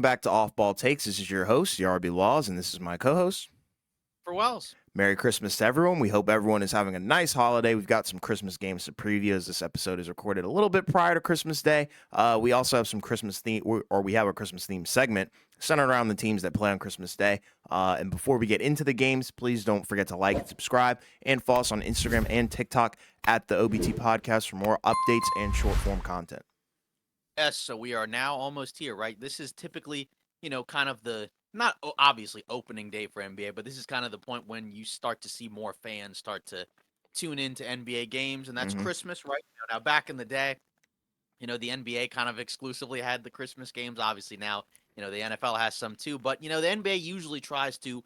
back to Off Ball Takes. This is your host, RB Laws, and this is my co-host. For Wells. Merry Christmas to everyone. We hope everyone is having a nice holiday. We've got some Christmas games to preview as this episode is recorded a little bit prior to Christmas Day. We also have some Christmas theme, or we have a Christmas theme segment centered around the teams that play on Christmas Day. And before we get into the games, please don't forget to like and subscribe and follow us on Instagram and TikTok at the OBT Podcast for more updates and short form content. Yes, so we are now almost here, right? This is typically, kind of the not obviously opening day for NBA, but this is kind of the point when you start to see more fans start to tune into NBA games, and that's Mm-hmm. Christmas, right? Now, back in the day, the NBA kind of exclusively had the Christmas games. Obviously, now, the NFL has some too, but the NBA usually tries to,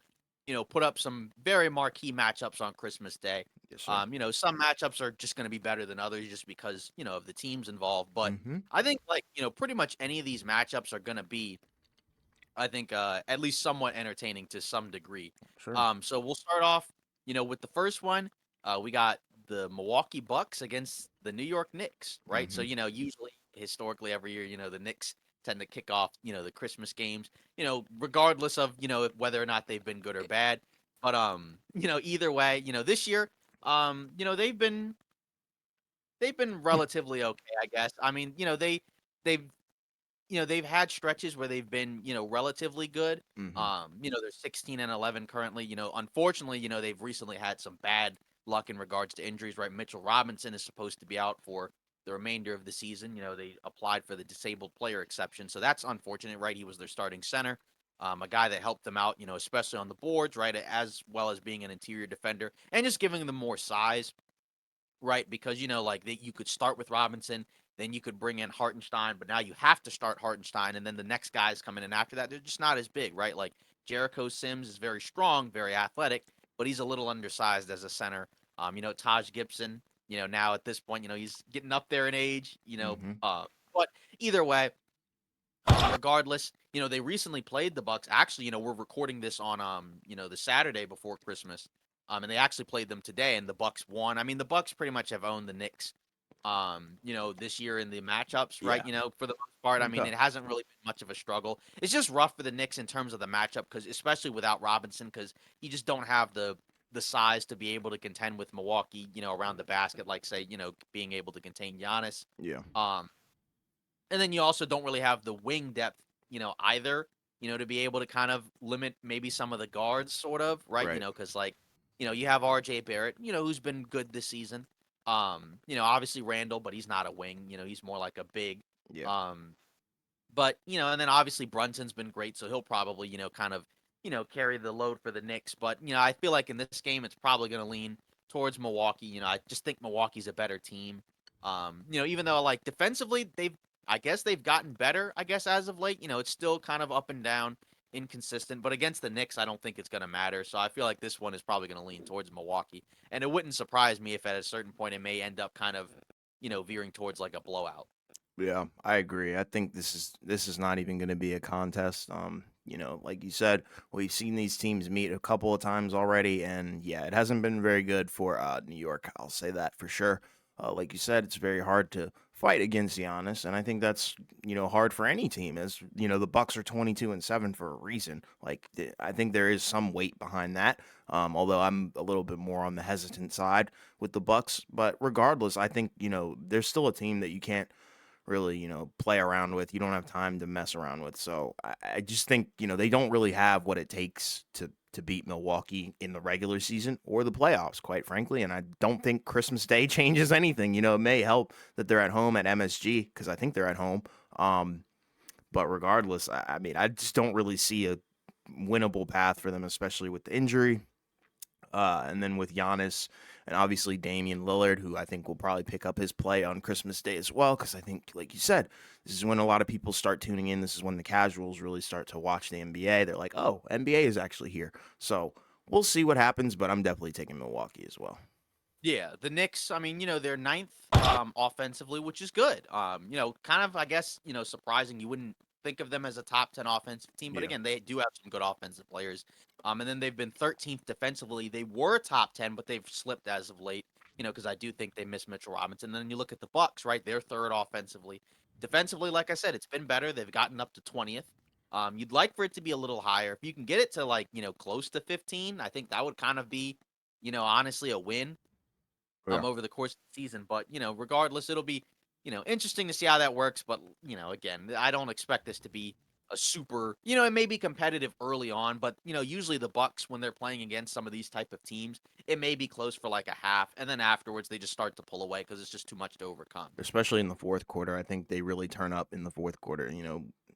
put up some very marquee matchups on Christmas Day. Yes, sir. Some matchups are just going to be better than others just because, of the teams involved. But Mm-hmm. I think like, pretty much any of these matchups are going to be, I think, at least somewhat entertaining to some degree. Sure. So we'll start off, with the first one. We got the Milwaukee Bucks against the New York Knicks, right? So, Mm-hmm. usually historically every year, the Knicks tend to kick off, the Christmas games, regardless of, whether or not they've been good or bad. But either way, this year, they've been relatively okay, I guess. I mean, they've they've had stretches where they've been, relatively good. Mm-hmm. They're 16 and 11 currently. Unfortunately, they've recently had some bad luck in regards to injuries, right? Mitchell Robinson is supposed to be out for the remainder of the season. They applied for the disabled player exception. So that's unfortunate, right? He was their starting center. A guy that helped them out, especially on the boards, right? As well as being an interior defender and just giving them more size, right? Because like you could start with Robinson, then you could bring in Hartenstein, but now you have to start Hartenstein, and then the next guys coming in after that, they're just not as big, right? Like Jericho Sims is very strong, very athletic, but he's a little undersized as a center. Taj Gibson, now at this point, he's getting up there in age, Mm-hmm. but either way, regardless, they recently played the Bucks. Actually, we're recording this on the Saturday before Christmas. And they actually played them today and the Bucks won. I mean, the Bucks pretty much have owned the Knicks this year in the matchups, right? Yeah. For the most part. I mean, Okay. it hasn't really been much of a struggle. It's just rough for the Knicks in terms of the matchup because especially without Robinson, because you just don't have the size to be able to contend with Milwaukee, around the basket, like say, being able to contain Giannis. Yeah. Um, and then you also don't really have the wing depth, either, to be able to kind of limit maybe some of the guards, sort of, right? Right. Because like, you have RJ Barrett, who's been good this season. Obviously Randall, but he's not a wing, he's more like a big. Yeah. Um, but and then obviously Brunson's been great, so he'll probably, kind of, carry the load for the Knicks. But, I feel like in this game it's probably gonna lean towards Milwaukee. I just think Milwaukee's a better team. Even though like defensively I guess they've gotten better, I guess, as of late. It's still kind of up and down, inconsistent. But against the Knicks, I don't think it's gonna matter. So I feel like this one is probably gonna lean towards Milwaukee. And it wouldn't surprise me if at a certain point it may end up kind of, veering towards like a blowout. Yeah, I agree. I think this is not even going to be a contest. Like you said, we've seen these teams meet a couple of times already, and yeah, it hasn't been very good for New York. I'll say that for sure. Like you said, it's very hard to fight against Giannis, and I think that's hard for any team. As the Bucks are 22-7 for a reason. Like I think there is some weight behind that. Although I'm a little bit more on the hesitant side with the Bucks, but regardless, I think there's still a team that you can't really, play around with. You don't have time to mess around with. So I just think, they don't really have what it takes to beat Milwaukee in the regular season or the playoffs, quite frankly. And I don't think Christmas Day changes anything. It may help that they're at home at MSG because I think they're at home. But regardless, I mean, I just don't really see a winnable path for them, especially with the injury. And then with Giannis and obviously Damian Lillard, who I think will probably pick up his play on Christmas Day as well, because I think, like you said, this is when a lot of people start tuning in. This is when the casuals really start to watch the NBA. They're like, oh, NBA is actually here. So we'll see what happens, but I'm definitely taking Milwaukee as well. Yeah, the Knicks, I mean, they're ninth offensively, which is good. Kind of, I guess, surprising. You wouldn't think of them as a top 10 offensive team, but Yeah. again, they do have some good offensive players. And then they've been 13th defensively. They were top 10, but they've slipped as of late, because I do think they miss Mitchell Robinson. And then you look at the Bucks, right? They're third offensively. Defensively, like I said, it's been better. They've gotten up to 20th. You'd like for it to be a little higher. If you can get it to like, close to 15, I think that would kind of be, honestly a win Yeah. over the course of the season. But, regardless, it'll be, interesting to see how that works. But, again, I don't expect this to be a super, it may be competitive early on, but usually the Bucks when they're playing against some of these type of teams, it may be close for like a half, and then afterwards they just start to pull away because it's just too much to overcome. Especially in the fourth quarter. I think they really turn up in the fourth quarter.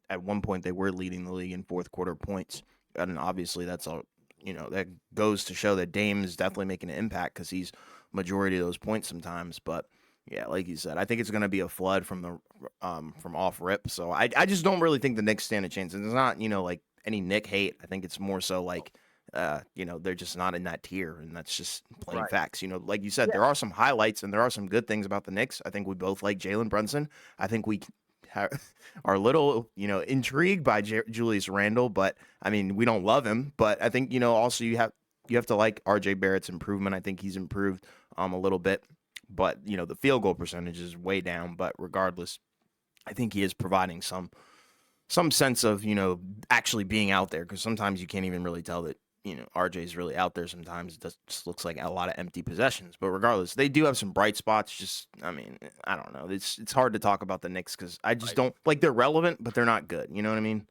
At one point they were leading the league in fourth quarter points, and obviously that's all. That goes to show that Dame is definitely making an impact because he's majority of those points sometimes. But yeah, like you said, I think it's going to be a flood from off rip. So I just don't really think the Knicks stand a chance. And it's not like any Nick hate. I think it's more so like they're just not in that tier, and that's just plain Right. facts. Like you said, Yeah. there are some highlights and there are some good things about the Knicks. I think we both like Jalen Brunson. I think we are a little, intrigued by Julius Randle, but I mean, we don't love him. But I think also you have to like RJ Barrett's improvement. I think he's improved a little bit, but the field goal percentage is way down. But regardless, I think he is providing some sense of actually being out there because sometimes you can't even really tell that RJ is really out there. Sometimes it just looks like a lot of empty possessions. But regardless, they do have some bright spots. Just I mean, I don't know. It's hard to talk about the Knicks because I just Right. don't like they're relevant, but they're not good. You know what I mean?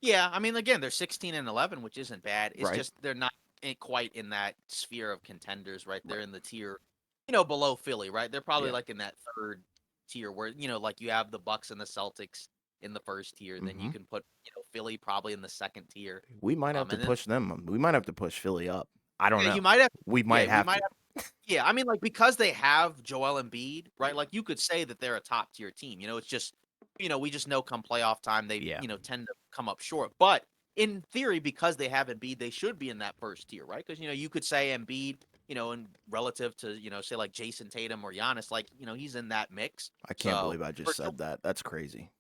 Yeah, I mean, again, they're 16 and 11, which isn't bad. It's Right. just they're not quite in that sphere of contenders, right? They're in the tier, below Philly, right? They're probably Yeah. like in that third tier where, like you have the Bucks and the Celtics in the first tier, then you hmm can put, Philly probably in the second tier. We might have to And then push them. We might have to push Philly up. I don't yeah, you know. might have, We yeah, might we have might to. have, yeah. I mean, like because they have Joel Embiid, right? Yeah. Like you could say that they're a top tier team. It's just, we just know come playoff time they, Yeah. tend to come up short. But in theory, because they have Embiid, they should be in that first tier, right? Because you could say Embiid, and relative to say like Jason Tatum or Giannis, like he's in that mix. I can't So believe I just for Joel, said that. That's crazy.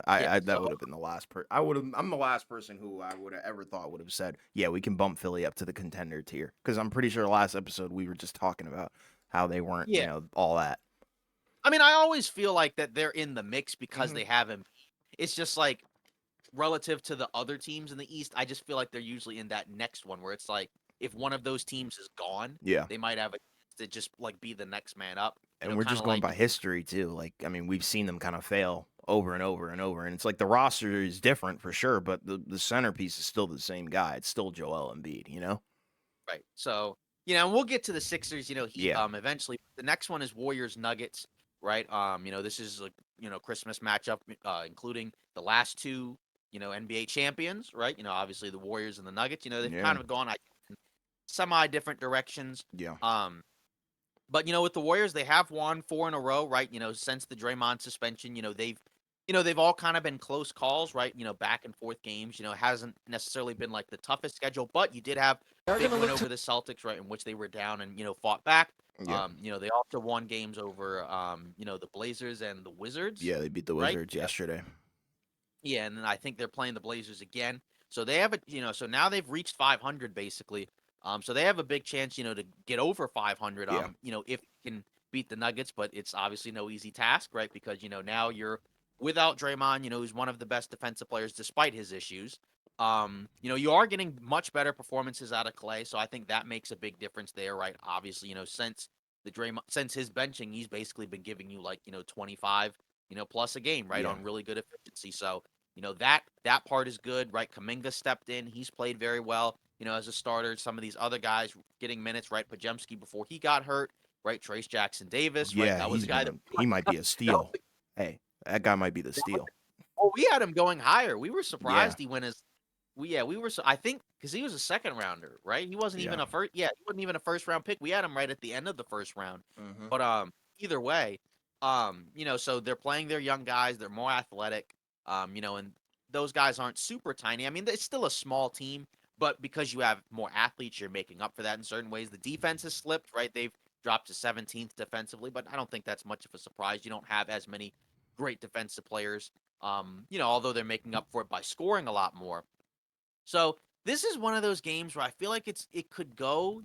yeah, I so that would have been the last I would have. I'm the last person who I would have ever thought would have said, "Yeah, we can bump Philly up to the contender tier." Because I'm pretty sure last episode we were just talking about how they weren't, yeah. all that. I mean, I always feel like that they're in the mix because hmm they have Embiid. It's just like relative to the other teams in the East, I just feel like they're usually in that next one where it's like if one of those teams is gone, Yeah, they might have a chance to just like be the next man up. and we're Kind just of going like by history too. Like, I mean, we've seen them kind of fail over and over and over, and it's like the roster is different for sure, but the centerpiece is still the same guy. It's still Joel Embiid. right. So and we'll get to the Sixers, Heat Yeah, eventually. The next one is Warriors Nuggets, right? This is like Christmas matchup, including the last two NBA champions, right? Obviously the Warriors and the Nuggets. They've yeah, kind of gone semi different directions. yeah, Um, But with the Warriors, they have won four in a row, right? Since the Draymond suspension, they've all kind of been close calls, right? Back and forth games. It hasn't necessarily been like the toughest schedule, but you did have a big win over the Celtics, right? In which they were down and fought back. yeah, They also won games over the Blazers and the Wizards, yeah. They beat the right? Wizards yesterday. Yeah, and then I think they're playing the Blazers again. So they have so now they've reached 500 basically. So they have a big chance, to get over 500. Yeah, If you can beat the Nuggets, but it's obviously no easy task, right? Because now you're without Draymond, who's one of the best defensive players despite his issues. You are getting much better performances out of Clay, so I think that makes a big difference there, right? Obviously, since his benching, he's basically been giving you like 25 plus a game, right, yeah, on really good efficiency. So, that part is good, right? Kaminga stepped in. He's played very well, as a starter. Some of these other guys getting minutes, right? Pajemski before he got hurt, right? Trace Jackson Davis, right? yeah. That was a guy that He might be a that was, steal. Hey, that guy might be the that was steal. oh, we had him going higher. We were Yeah, surprised he went as we were I think because he was a second rounder, right? He wasn't even yeah. a first he wasn't even a first round pick. We had him right at the end of the first round. hmm But either way, so they're playing their young guys, they're more athletic. And those guys aren't super tiny. I mean, it's still a small team, but because you have more athletes, you're making up for that in certain ways. The defense has slipped, right? They've dropped to 17th defensively, but I don't think that's much of a surprise. You don't have as many great defensive players. Although they're making up for it by scoring a lot more. So this is one of those games where I feel like it could go,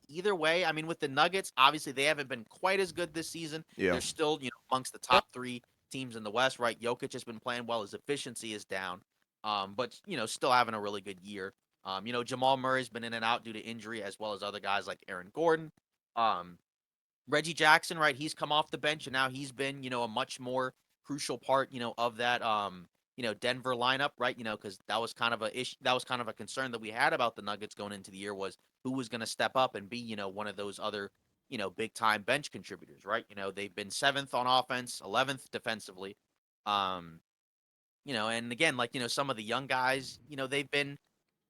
either way. I mean, with the Nuggets, obviously they haven't been quite as good this season. Yeah, They're still, amongst the top three teams in the West, right? Jokic has been playing well. His efficiency is down. but still having a really good year. Jamal Murray's been in and out due to injury, as well as other guys like Aaron Gordon. Um, Reggie Jackson, right? He's come off the bench and now he's been, a much more crucial part, of that Denver lineup, right? Because that was kind of a issue, that was kind of a concern that we had about the Nuggets going into the year was who was going to step up and be, one of those other, big time bench contributors, right? They've been seventh on offense, 11th defensively. Um, and again, like, some of the young guys, they've been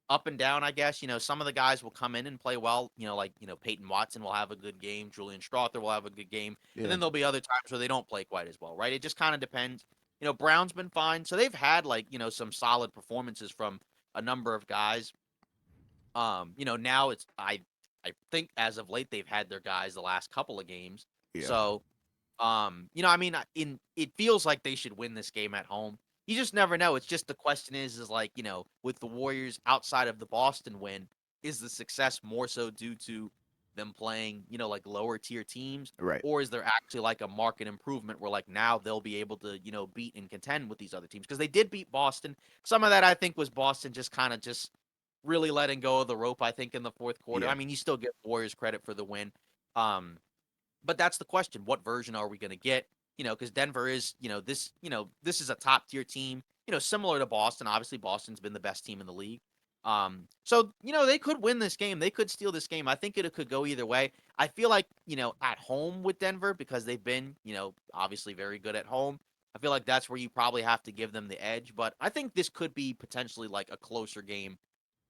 up and down, I guess. Some of the guys will come in and play well. Like Peyton Watson will have a good game, Julian Strother will have a good game, and Yeah. then there'll be other times where they don't play quite as well, right? It just kind of depends. Brown's been fine, so they've had like some solid performances from a number of guys. Now I think as of late they've had their guys the last couple of games, Yeah. so I mean, in it feels like they should win this game at home. You just never know. It's just the question is like, with the Warriors outside of the Boston win, is the success more so due to them playing, like lower tier teams, Right. or is there actually like a market improvement where like now they'll be able to, beat and contend with these other teams? Because they did beat Boston. Some of that I think was Boston just kind of just really letting go of the rope, I think, in the fourth quarter. Yeah. I mean, you still give Warriors credit for the win. Um, but that's the question. What version are we going to get? Because Denver is, this is a top tier team, similar to Boston. Obviously, Boston's been the best team in the league. So, they could win this game. They could steal this game. I think it could go either way. I feel like, at home with Denver, because they've been, obviously very good at home. I feel like that's where you probably have to give them the edge. But I think this could be potentially like a closer game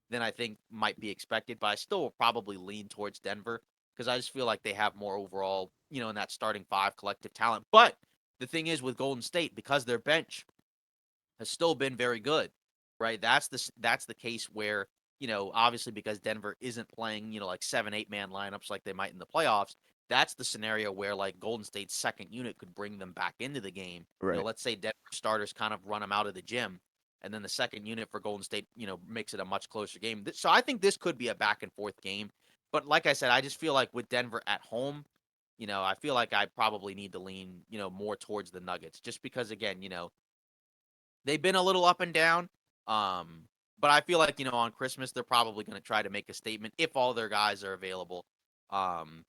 than I think might be expected. But I still will probably lean towards Denver because I just feel like they have more overall, in that starting five collective talent. But the thing is with Golden State, because their bench has still been very good, right? That's the case where obviously because Denver isn't playing like 7-8 man lineups like they might in the playoffs. That's the scenario where like Golden State's second unit could bring them back into the game. Right. Let's say Denver starters kind of run them out of the gym, and then the second unit for Golden State, makes it a much closer game. So I think this could be a back and forth game. But like I said, I just feel like with Denver at home, I feel like I probably need to lean, more towards the Nuggets just because again, they've been a little up and down. Um, but I feel like, on Christmas they're probably going to try to make a statement if all their guys are available. And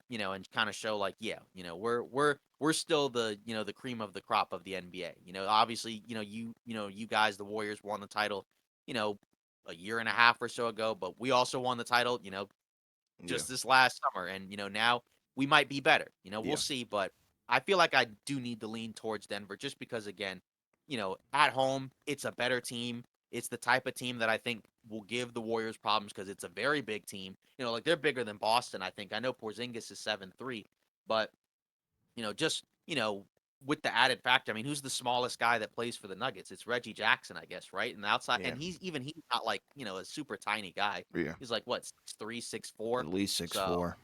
kind of show like, yeah, we're still the, the cream of the crop of the NBA. Obviously, you guys, the Warriors won the title, you know, a year and a half or so ago, but we also won the title, Yeah. just this last summer. And, now we might be better. We'll Yeah. see. But I feel like I do need to lean towards Denver just because, again, at home, it's a better team. It's the type of team that I think will give the Warriors problems because it's a very big team. Like they're bigger than Boston, I think. I know Porzingis is 7'3", but, just, with the added factor, I mean, who's the smallest guy that plays for the Nuggets? It's Reggie Jackson, I guess, right? And the outside, Yeah. and he's not like, a super tiny guy. Yeah. He's like what, 6'3", six At four. least six So four.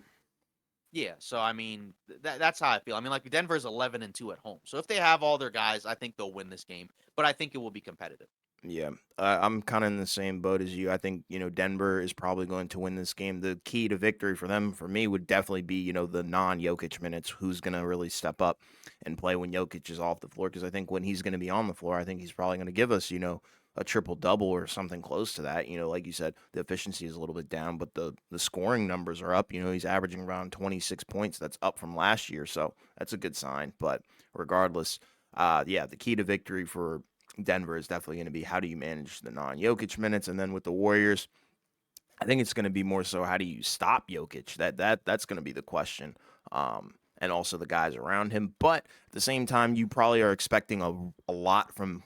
yeah, so I mean that's how I feel. I mean, like Denver's 11-2 at home. So if they have all their guys, I think they'll win this game. But I think it will be competitive. Yeah, I'm kind of in the same boat as you. I think Denver is probably going to win this game. The key to victory for them, for me, would definitely be the non-Jokic minutes. Who's going to really step up and play when Jokic is off the floor? Because I think when he's going to be on the floor, I think he's probably going to give us a triple double or something close to that. Like you said, the efficiency is a little bit down, but the scoring numbers are up. He's averaging around 26 points. That's up from last year, so that's a good sign. But regardless, yeah, the key to victory for Denver is definitely going to be how do you manage the non-Jokic minutes, and then with the Warriors, I think it's going to be more so how do you stop Jokic. That's going to be the question, and also the guys around him. But at the same time, you probably are expecting a lot from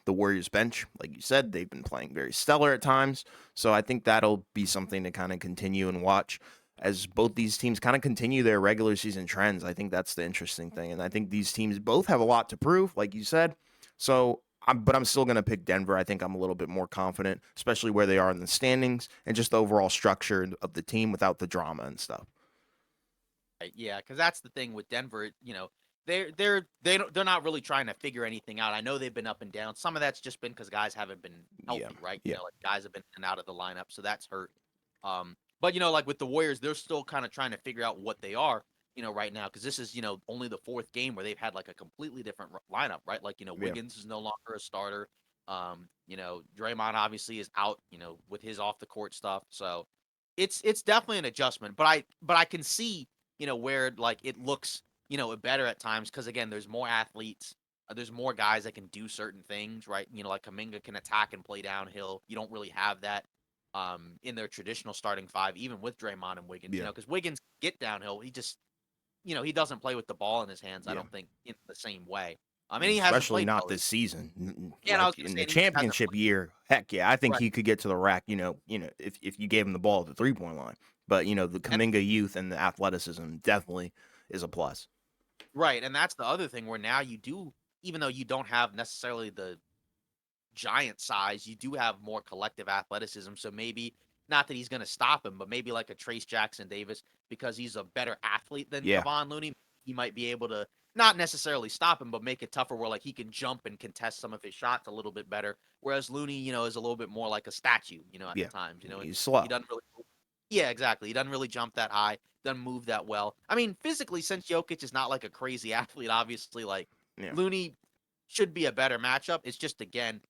the Warriors bench. Like you said, they've been playing very stellar at times, so I think that'll be something to kind of continue and watch as both these teams kind of continue their regular season trends. I think that's the interesting thing, and I think these teams both have a lot to prove, like you said. So but I'm still going to pick Denver. I think I'm a little bit more confident, especially where they are in the standings and just the overall structure of the team without the drama and stuff. Right, yeah, because that's the thing with Denver. They're not really trying to figure anything out. I know they've been up and down. Some of that's just been because guys haven't been Yeah, healthy, right? yeah, Like guys have been in and out of the lineup, so that's hurt. But like with the Warriors, they're still kind of trying to figure out what they are, right now because this is only the fourth game where they've had like a completely different lineup, right? Like yeah, Wiggins is no longer a starter. Draymond obviously is out, with his off the court stuff. So it's definitely an adjustment. But I can see, where like it looks, better at times because again, there's more athletes. There's more guys that can do certain things, right? Like Kaminga can attack and play downhill. You don't really have that in their traditional starting five, even with Draymond and Wiggins, Yeah. because Wiggins get downhill. He just, he doesn't play with the ball in his hands, I Yeah. don't think, in the same way. And And he hasn't especially played not well. this season. Yeah, and I was Like gonna in say, the and he just hasn't championship played. year, heck yeah, I think Right. he could get to the rack, if you gave him the ball at the 3-point line. But, the And Kaminga youth and the athleticism definitely is a plus. right, and that's the other thing where now you do, even though you don't have necessarily the giant size, you do have more collective athleticism. So maybe not that he's going to stop him, but maybe like a Trace Jackson Davis, because he's a better athlete than Yeah. Kevon Looney, he might be able to not necessarily stop him, but make it tougher where like he can jump and contest some of his shots a little bit better. Whereas Looney, is a little bit more like a statue, at Yeah. times, He's he slow. doesn't really. Yeah, exactly. He doesn't really jump that high, doesn't move that well. I mean, physically, since Jokic is not like a crazy athlete, obviously, like Yeah. Looney should be a better matchup. It's just again,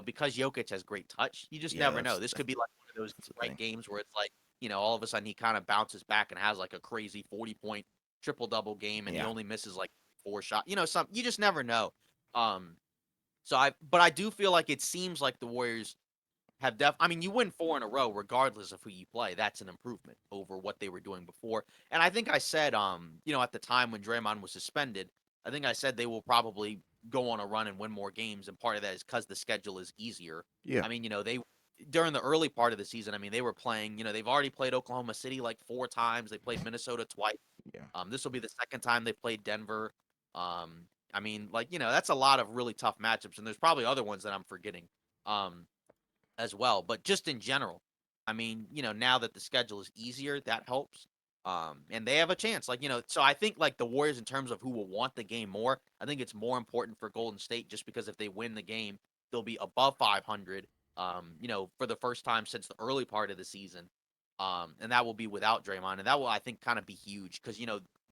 because Jokic has great touch, you just Yeah, never know. This could be like one of those that's the right thing. games where it's like, all of a sudden he kind of bounces back and has like a crazy 40-point triple double game and he Yeah. only misses like four shots. Some you just never know. Um but I do feel like it seems like the Warriors I mean, you win 4 in a row regardless of who you play. That's an improvement over what they were doing before. And I think I said, at the time when Draymond was suspended, I think I said they will probably go on a run and win more games, and part of that is because the schedule is easier. Yeah. I mean, they during the early part of the season, I mean, they were playing, they've already played Oklahoma City like 4 times. They played Minnesota twice. Yeah. This will be the second time they played Denver. I mean, like, that's a lot of really tough matchups, and there's probably other ones that I'm forgetting. Um, as well. But just in general, I mean, now that the schedule is easier, that helps. And they have a chance. Like, so I think like the Warriors in terms of who will want the game more, I think it's more important for Golden State just because if they win the game, they'll be above 500, for the first time since the early part of the season. And that will be without Draymond. And that will, I think, kind of be huge because,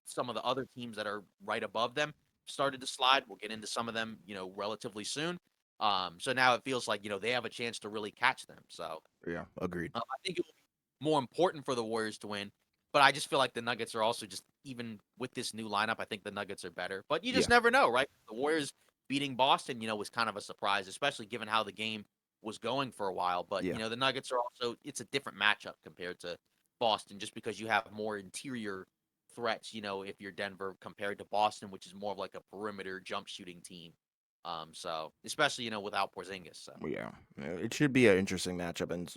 some of the other teams that are right above them started to slide. We'll get into some of them, relatively soon. So now it feels like, they have a chance to really catch them. So Yeah. Agreed. I think it will be more important for the Warriors to win. But I just feel like the Nuggets are also just, even with this new lineup, I think the Nuggets are better. But you just Yeah. never know, right? The Warriors beating Boston, was kind of a surprise, especially given how the game was going for a while. But, Yeah. the Nuggets are also, it's a different matchup compared to Boston just because you have more interior threats, if you're Denver compared to Boston, which is more of like a perimeter jump shooting team. So especially, without Porzingis. So Yeah, it should be an interesting matchup, and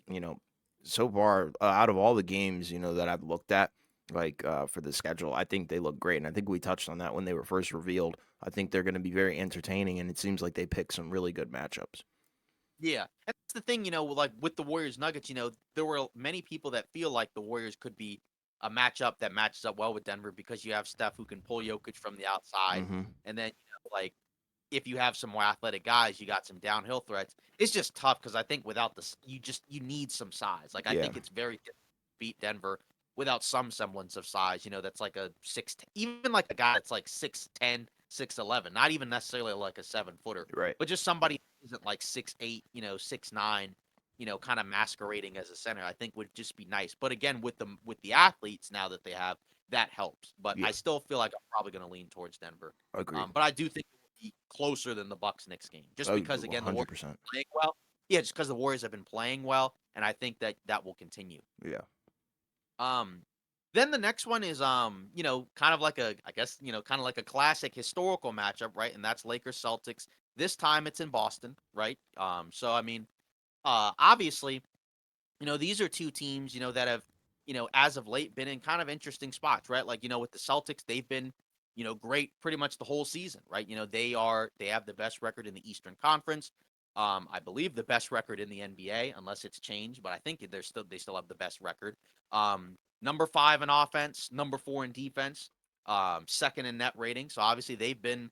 so far out of all the games that I've looked at, like for the schedule, I think they look great, and I think we touched on that when they were first revealed. I think they're going to be very entertaining, and it seems like they picked some really good matchups. yeah, and that's the thing, like with the Warriors Nuggets, there were many people that feel like the Warriors could be a matchup that matches up well with Denver because you have Steph who can pull Jokic from the outside, Hmm. and then like if you have some more athletic guys, you got some downhill threats. It's just tough because I think without this, you need some size. Like I Yeah, think it's very difficult to beat Denver without some semblance of size. That's like a even like a guy that's like 6'10", 6'11", not even necessarily like a 7-footer, right. but just somebody who isn't like 6'8", 6'9", kind of masquerading as a center. I think would just be nice. But again, with the athletes now that they have, that helps. But Yeah, I still feel like I'm probably going to lean towards Denver. agreed. But I do think be closer than the Bucks Knicks game, just because One again the hundred Warriors percent. are playing well. Yeah, just because the Warriors have been playing well, and I think that that will continue. Yeah, Um, then the next one is kind of like a I guess kind of like a classic historical matchup, right? And that's Lakers Celtics. This time it's in Boston, right? So I mean, obviously these are two teams, that have, as of late been in kind of interesting spots, right? Like, with the Celtics, they've been, great pretty much the whole season, right? They have the best record in the Eastern Conference. I believe the best record in the NBA, unless it's changed, but I think they still have the best record. Number 5 in offense, number 4 in defense, second in net rating. So obviously they've been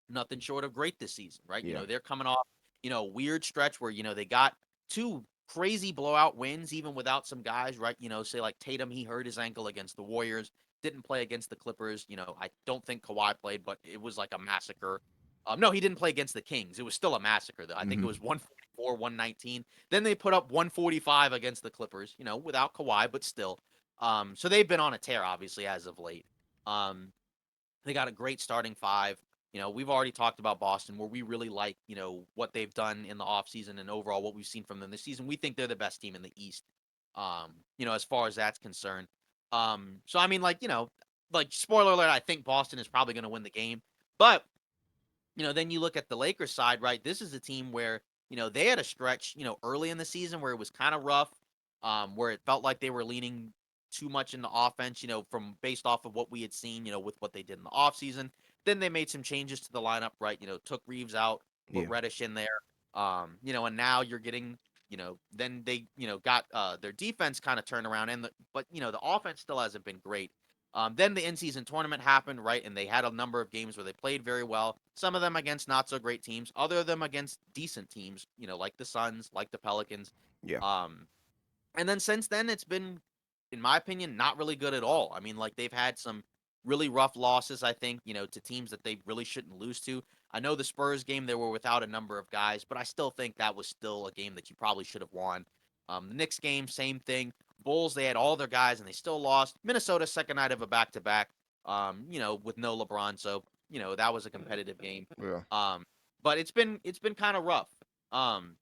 nothing short of great this season, right? yeah, They're coming off, a weird stretch where, they got two crazy blowout wins, even without some guys, right? Say like Tatum, he hurt his ankle against the Warriors, didn't play against the Clippers. I don't think Kawhi played, but it was like a massacre. No, he didn't play against the Kings. It was still a massacre, though. I think it Hmm. was 144, 119. Then they put up 145 against the Clippers, without Kawhi, but still. So they've been on a tear, obviously, as of late. Um, they got a great starting five. We've already talked about Boston, where we really like, what they've done in the offseason and overall what we've seen from them this season. We think they're the best team in the East, as far as that's concerned. So I mean, like spoiler alert, I think Boston is probably going to win the game. But then you look at the Lakers side, right? This is a team where, they had a stretch, early in the season where it was kind of rough, where it felt like they were leaning too much into offense, from based off of what we had seen, with what they did in the offseason. Then they made some changes to the lineup, right? Took Reeves out, put Yeah, Reddish in there. And now you're getting, then they, got their defense kind of turned around, but the offense still hasn't been great. Then the in-season tournament happened, right? And they had a number of games where they played very well. Some of them against not so great teams, other of them against decent teams, like the Suns, like the Pelicans. yeah, Um, and then since then, it's been, in my opinion, not really good at all. I mean, like they've had some really rough losses, I think, to teams that they really shouldn't lose to. I know the Spurs game, they were without a number of guys, but I still think that was still a game that you probably should have won. The Knicks game, same thing. Bulls, they had all their guys and they still lost. Minnesota, second night of a back to back, with no LeBron. So, that was a competitive game. yeah, Um, but it's been kind of rough. Um,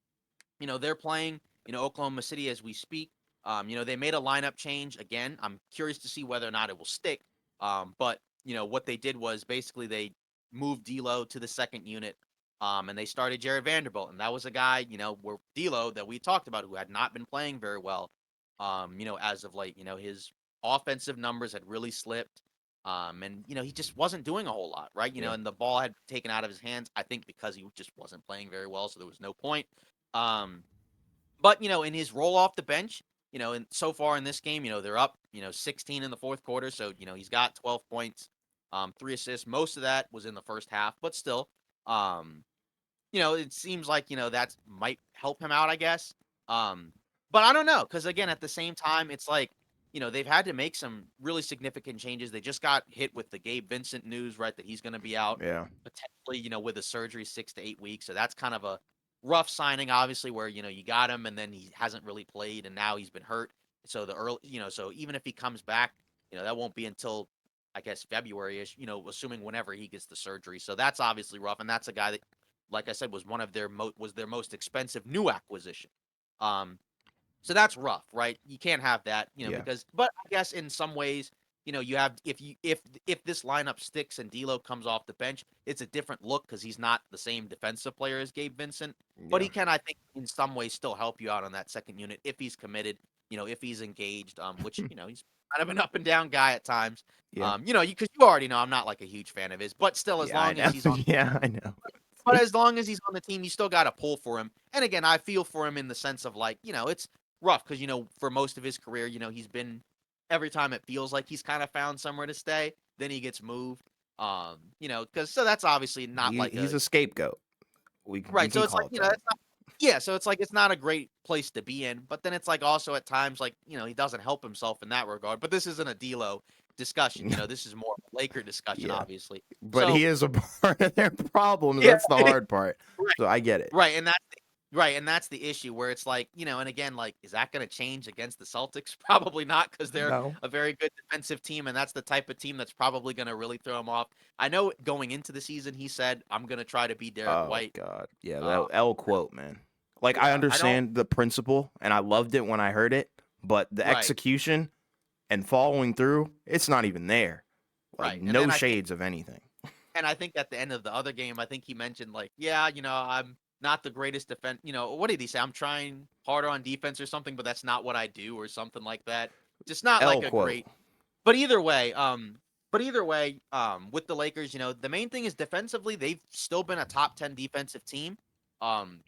they're playing, Oklahoma City as we speak. They made a lineup change again. I'm curious to see whether or not it will stick. But what they did was basically they moved D'Lo to the second unit, and they started Jared Vanderbilt, and that was a guy, where D'Lo that we talked about who had not been playing very well, as of late. His offensive numbers had really slipped. And he just wasn't doing a whole lot, right? yeah, And the ball had taken out of his hands, I think because he just wasn't playing very well, so there was no point. Um, but in his role off the bench, and so far in this game, they're up, 16 in the fourth quarter. So, he's got 12 points, 3 assists. Most of that was in the first half, but still, um, it seems like, that might help him out, I guess. Um, but I don't know, because again, at the same time, it's like, they've had to make some really significant changes. They just got hit with the Gabe Vincent news, right, that he's going to be out yeah, potentially, with a surgery 6 to 8 weeks. So that's kind of a rough signing, obviously, where, you got him and then he hasn't really played and now he's been hurt. So so even if he comes back, that won't be until I guess February-ish, assuming whenever he gets the surgery. So that's obviously rough. And that's a guy that, like I said, was one of their most expensive new acquisition. Um, so that's rough, right? You can't have that, yeah, because but I guess in some ways, you have if this lineup sticks and D'Lo comes off the bench, it's a different look because he's not the same defensive player as Gabe Vincent, but yeah, he can, I think, in some ways still help you out on that second unit if he's committed, if he's engaged, which he's kind of an up and down guy at times. yeah, Because you already know I'm not like a huge fan of his, but still, as yeah. I long as know. he's on Yeah, I know. but as long as he's on the team, you still got to pull for him. And again, I feel for him in the sense of like, it's rough because, for most of his career, he's been every time it feels like he's kind of found somewhere to stay, then he gets moved. Because so that's obviously not like He's a a scapegoat. We right. So can it's like, call it that. it's not, yeah. So it's like it's not a great place to be in. But then it's like also at times like he doesn't help himself in that regard. But this isn't a D'Lo discussion. This is more of a Laker discussion, Yeah, obviously. but he So is a part of their problems. yeah, That's the hard part. So I get it. right, and that's the issue where it's like, and again, like, is that gonna change against the Celtics? Probably not, because 'cause they're No. a very good defensive team, and that's the type of team that's probably gonna really throw him off. I know going into the season, he said, "I'm gonna try to be Derek Oh White." God, yeah, Uh, that L quote, man. Like I yeah, I don't understand the principle, and I loved it when I heard it, but the right, execution and following through, it's not even there. Like right, and no then I think shades of anything. at the end of the other game, I think he mentioned like, "Yeah, I'm not the greatest defense." What did he say? "I'm trying harder on defense or something, but that's not what I do," or something like that. Just not L like a quote. great. But either way, with the Lakers, the main thing is defensively, they've still been a top 10 defensive team.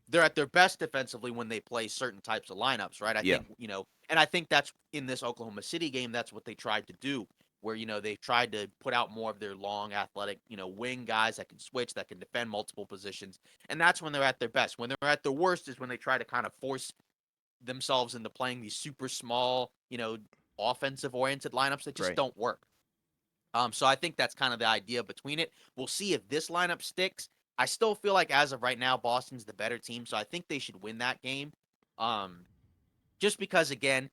They're at their best defensively when they play certain types of lineups, right? I Yeah, think, and I think that's in this Oklahoma City game, that's what they tried to do, where, they tried to put out more of their long, athletic, wing guys that can switch, that can defend multiple positions. And that's when they're at their best. When they're at their worst is when they try to kind of force themselves into playing these super small, offensive oriented lineups that just right. don't work. So I think that's kind of the idea between it. We'll see if this lineup sticks. I still feel like as of right now, Boston's the better team, so I think they should win that game. Um, just because again,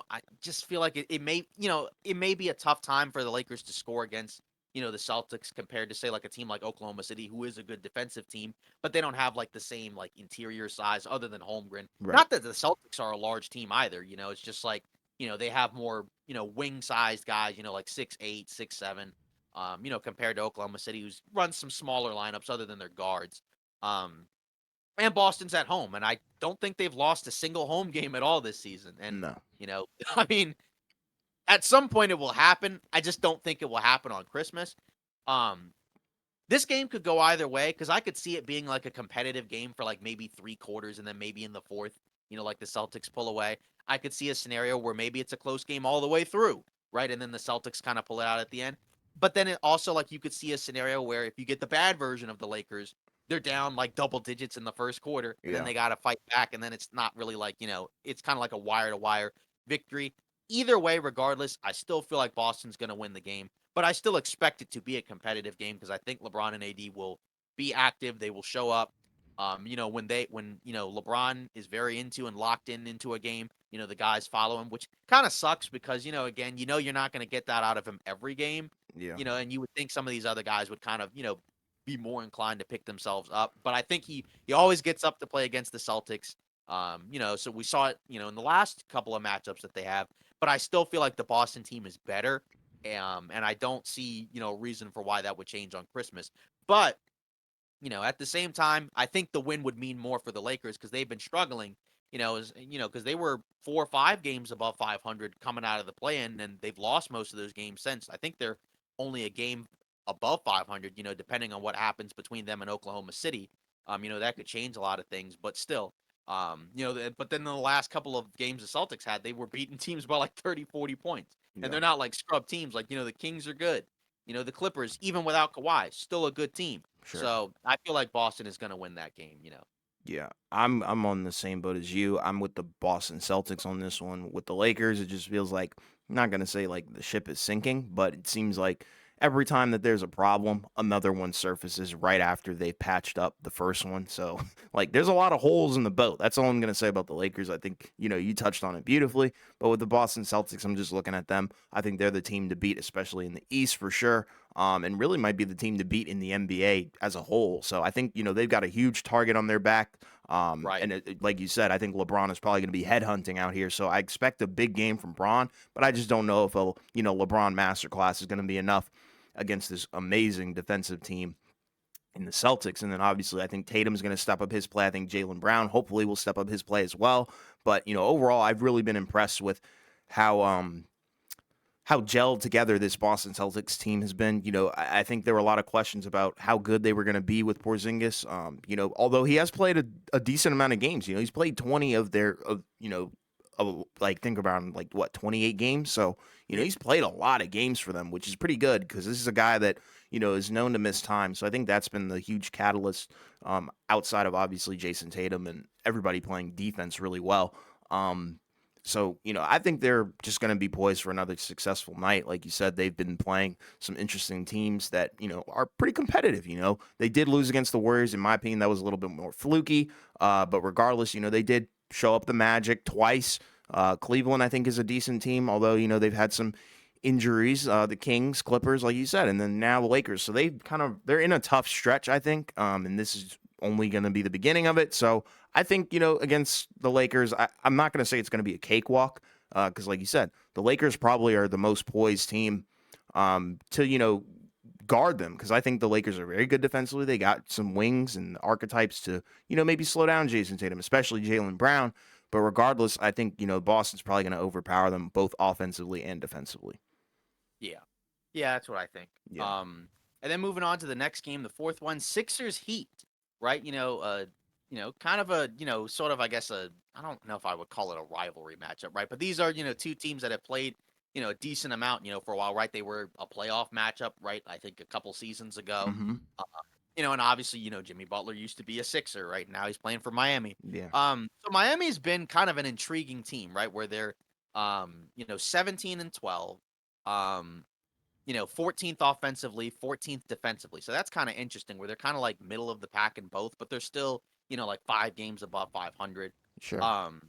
I just feel like it may be a tough time for the Lakers to score against, the Celtics compared to say like a team like Oklahoma City, who is a good defensive team, but they don't have like the same like interior size other than Holmgren. Right. Not that the Celtics are a large team either, it's just like, they have more, wing sized guys, like 6'8", 6'7", compared to Oklahoma City, who's runs some smaller lineups other than their guards. Um, and Boston's at home, and I don't think they've lost a single home game at all this season. And, No. I mean, at some point it will happen. I just don't think it will happen on Christmas. Um, this game could go either way because I could see it being like a competitive game for like maybe 3 quarters and then maybe in the fourth, like the Celtics pull away. I could see a scenario where maybe it's a close game all the way through, right? And then the Celtics kind of pull it out at the end. But then it also like you could see a scenario where if you get the bad version of the Lakers, they're down like double digits in the first quarter and then Yeah. they got to fight back. And then it's not really like, it's kind of like a wire to wire victory. Either way, regardless, I still feel like Boston's going to win the game. But I still expect it to be a competitive game because I think LeBron and AD will be active. They will show up. When LeBron is very into and locked in into a game, the guys follow him, which kind of sucks because again, you're not going to get that out of him every game. Yeah. And you would think some of these other guys would kind of be more inclined to pick themselves up. But I think he always gets up to play against the Celtics. So we saw it, in the last couple of matchups that they have. But I still feel like the Boston team is better. And I don't see, reason for why that would change on Christmas. But, at the same time, I think the win would mean more for the Lakers because they've been struggling, because they were 4 or 5 games above 500 coming out of the play-in, and they've lost most of those games since. I think they're only a game above 500, depending on what happens between them and Oklahoma City. That could change a lot of things, but still, but then in the last couple of games the Celtics had, they were beating teams by like 30, 40 points. And Yeah. they're not like scrub teams. Like, the Kings are good. The Clippers, even without Kawhi, still a good team. Sure. So I feel like Boston is going to win that game. Yeah, I'm on the same boat as you. I'm with the Boston Celtics on this one. With the Lakers, it just feels like I'm not gonna say like the ship is sinking, but it seems like every time that there's a problem, another one surfaces right after they patched up the first one. So like there's a lot of holes in the boat. That's all I'm gonna say about the Lakers. I think, you touched on it beautifully. But with the Boston Celtics, I'm just looking at them. I think they're the team to beat, especially in the East for sure. And really might be the team to beat in the NBA as a whole. So I think, they've got a huge target on their back. Right. Like you said, I think LeBron is probably going to be headhunting out here. So I expect a big game from Braun, but I just don't know if LeBron masterclass is going to be enough against this amazing defensive team in the Celtics. And then obviously, I think Tatum's going to step up his play. I think Jaylen Brown hopefully will step up his play as well. But overall, I've really been impressed with how how gelled together this Boston Celtics team has been. I think there were a lot of questions about how good they were going to be with Porzingis. Although he has played a decent amount of games. He's played 20 of their, like think about like what 28 games. So Yeah. he's played a lot of games for them, which is pretty good because this is a guy that is known to miss time. So I think that's been the huge catalyst. Outside of obviously Jason Tatum and everybody playing defense really well. So, I think they're just going to be poised for another successful night. Like you said, they've been playing some interesting teams that, are pretty competitive. They did lose against the Warriors. In my opinion, that was a little bit more fluky. But regardless, they did show up the Magic twice. Cleveland, I think, is a decent team, although, they've had some injuries. The Kings, Clippers, like you said, and then now the Lakers. So they're in a tough stretch, I think. And this is only going to be the beginning of it. So I think, against the Lakers, I'm not going to say it's going to be a cakewalk because, like you said, the Lakers probably are the most poised team to, guard them because I think the Lakers are very good defensively. They got some wings and archetypes to, maybe slow down Jason Tatum, especially Jaylen Brown. But regardless, I think, Boston's probably going to overpower them both offensively and defensively. Yeah. Yeah, that's what I think. Yeah. And then moving on to the next game, the fourth one, Sixers Heat, right? Kind of a, sort of, I guess, I don't know if I would call it a rivalry matchup, right? But these are, two teams that have played, a decent amount, for a while, right? They were a playoff matchup, right? I think a couple seasons ago. Mm-hmm. Uh, and obviously, Jimmy Butler used to be a Sixer, right? Now he's playing for Miami. Yeah. So Miami's been kind of an intriguing team, right? Where they're, 17 and 12. Um, 14th offensively, 14th defensively. So that's kind of interesting where they're kind of like middle of the pack in both, but they're still, like 5 games above 500. Sure. Um,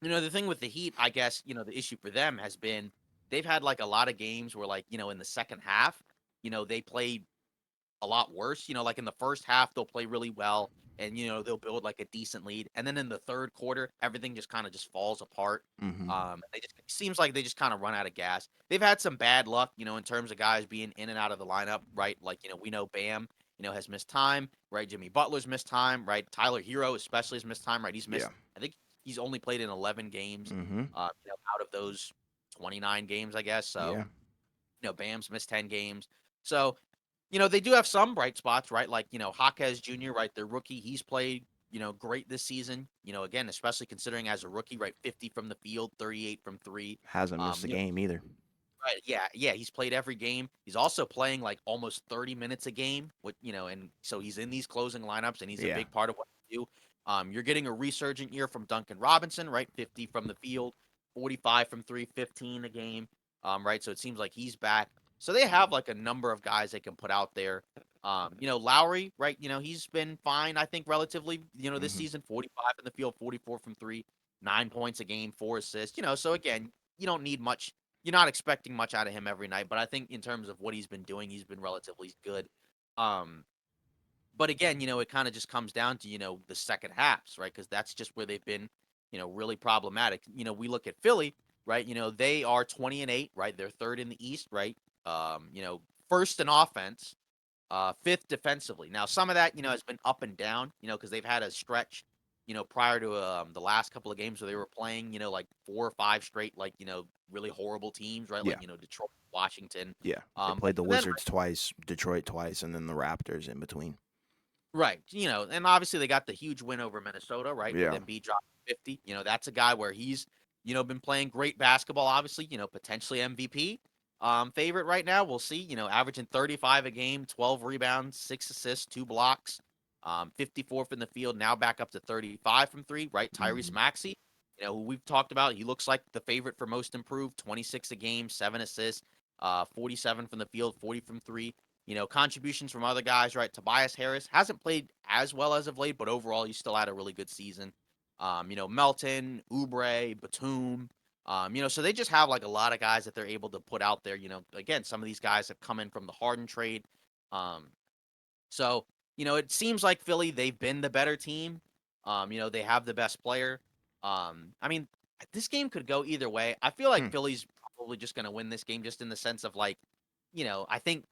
the thing with the Heat, I guess, the issue for them has been they've had like a lot of games where like, in the second half, they played a lot worse. Like in the first half, they'll play really well and they'll build like a decent lead. And then in the third quarter, everything just kind of just falls apart. Hmm. They just it seems like they just kind of run out of gas. They've had some bad luck, in terms of guys being in and out of the lineup, right? Like, we know Bam, has missed time, right? Jimmy Butler's missed time, right? Tyler Hero especially has missed time, right? He's Yeah. missed, I think he's only played in 11 games, Hmm. out of those 29 games, I guess. So, Yeah. Bam's missed 10 games. So, they do have some bright spots, right? Like, Jaquez Jr., right? Their rookie, he's played, great this season. Again, especially considering as a rookie, right? 50 from the field, 38 from three. Hasn't missed a You know, game either. right, yeah, yeah, he's played every game. He's also playing like almost 30 minutes a game, and so he's in these closing lineups and he's a Yeah. big part of what they do. You're getting a resurgent year from Duncan Robinson, right? 50 from the field, 45 from three, 15 a game. Right. So it seems like he's back. So they have like a number of guys they can put out there. Lowry, right? He's been fine, I think, relatively, this Hmm. season, 45 in the field, 44 from three, 9 points a game, 4 assists. So again, you don't need much, you're not expecting much out of him every night, but I think in terms of what he's been doing, he's been relatively good. Um, but again, it kind of just comes down to, the second halves, right? Because that's just where they've been, really problematic. We look at Philly, right? They are 20-8, right? They're third in the East, right? First in offense, fifth defensively. Now, some of that, has been up and down, because they've had a stretch, prior to the last couple of games where they were playing, like 4 or 5 straight, like, really horrible teams, right? Yeah. Like, Detroit, Washington. Yeah. They played the But then, Wizards twice, Detroit twice, and then the Raptors in between. right, and obviously they got the huge win over Minnesota, right? With Yeah. Embiid dropping 50. That's a guy where he's, been playing great basketball, obviously, potentially MVP. Favorite right now, we'll see, averaging 35 a game, 12 rebounds, 6 assists, 2 blocks, 54 from the field, now back up to 35 from three, right? Tyrese Hmm. Maxey, who we've talked about, he looks like the favorite for most improved, 26 a game, 7 assists, 47 from the field, 40 from three. Contributions from other guys, right? Tobias Harris hasn't played as well as of late, but overall, he still had a really good season. Melton, Oubre, Batum. So they just have like a lot of guys that they're able to put out there. Again, some of these guys have come in from the Harden trade. Um, so, it seems like Philly, they've been the better team. They have the best player. I mean, this game could go either way. I feel like Hmm. Philly's probably just going to win this game just in the sense of like, I think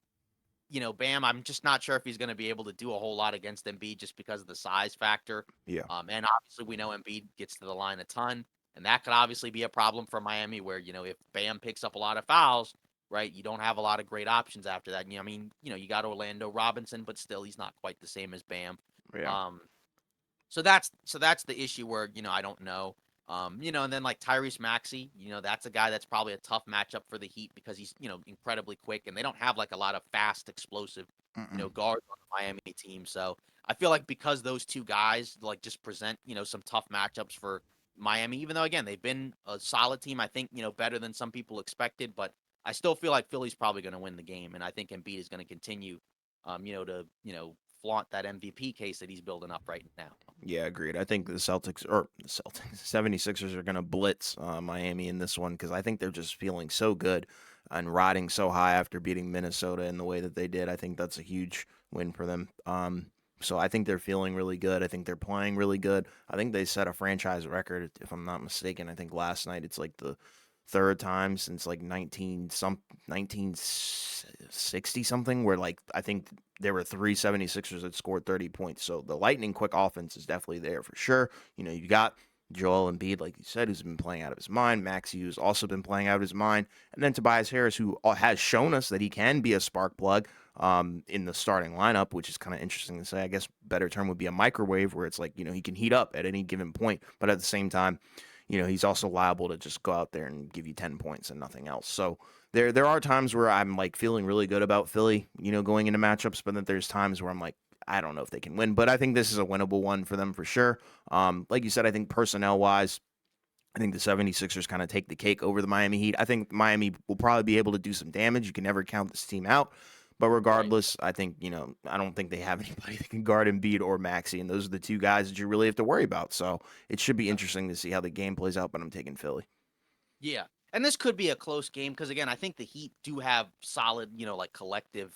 Bam, I'm just not sure if he's going to be able to do a whole lot against Embiid just because of the size factor. Yeah. And obviously, we know Embiid gets to the line a ton, and that could obviously be a problem for Miami, where if Bam picks up a lot of fouls, right, you don't have a lot of great options after that. I mean, you got Orlando Robinson, but still, he's not quite the same as Bam. Yeah. Um, so that's the issue where I don't know. And then like Tyrese Maxey, that's a guy that's probably a tough matchup for the Heat because he's incredibly quick, and they don't have like a lot of fast, explosive, Mm-mm. guards on the Miami team. So I feel like because those two guys like just present some tough matchups for Miami, even though again they've been a solid team, I think better than some people expected, but I still feel like Philly's probably going to win the game, and I think Embiid is going to continue, to flaunt that MVP case that he's building up right now. Yeah, agreed. I think the Celtics, 76ers are going to blitz Miami in this one because I think they're just feeling so good and riding so high after beating Minnesota in the way that they did. I think that's a huge win for them. So I think they're feeling really good. I think they're playing really good. I think they set a franchise record, if I'm not mistaken. I think last night it's like the third time since like 1960 something where like I think there were three 76ers that scored 30 points. So the lightning quick offense is definitely there for sure. You got Joel Embiid, like you said, who's been playing out of his mind. Maxey, who's also been playing out of his mind. And then Tobias Harris, who has shown us that he can be a spark plug in the starting lineup, which is kind of interesting to say. I guess better term would be a microwave, where it's like, he can heat up at any given point. But at the same time, he's also liable to just go out there and give you 10 points and nothing else. So there are times where I'm like feeling really good about Philly, going into matchups, but then there's times where I'm like, I don't know if they can win, but I think this is a winnable one for them for sure. Like you said, I think personnel wise, I think the 76ers kind of take the cake over the Miami Heat. I think Miami will probably be able to do some damage. You can never count this team out. But Right. regardless, I think, I don't think they have anybody that can guard Embiid or Maxey, and those are the two guys that you really have to worry about. So it should be interesting to see how the game plays out, but I'm taking Philly. Yeah. And this could be a close game because again, I think the Heat do have solid, like collective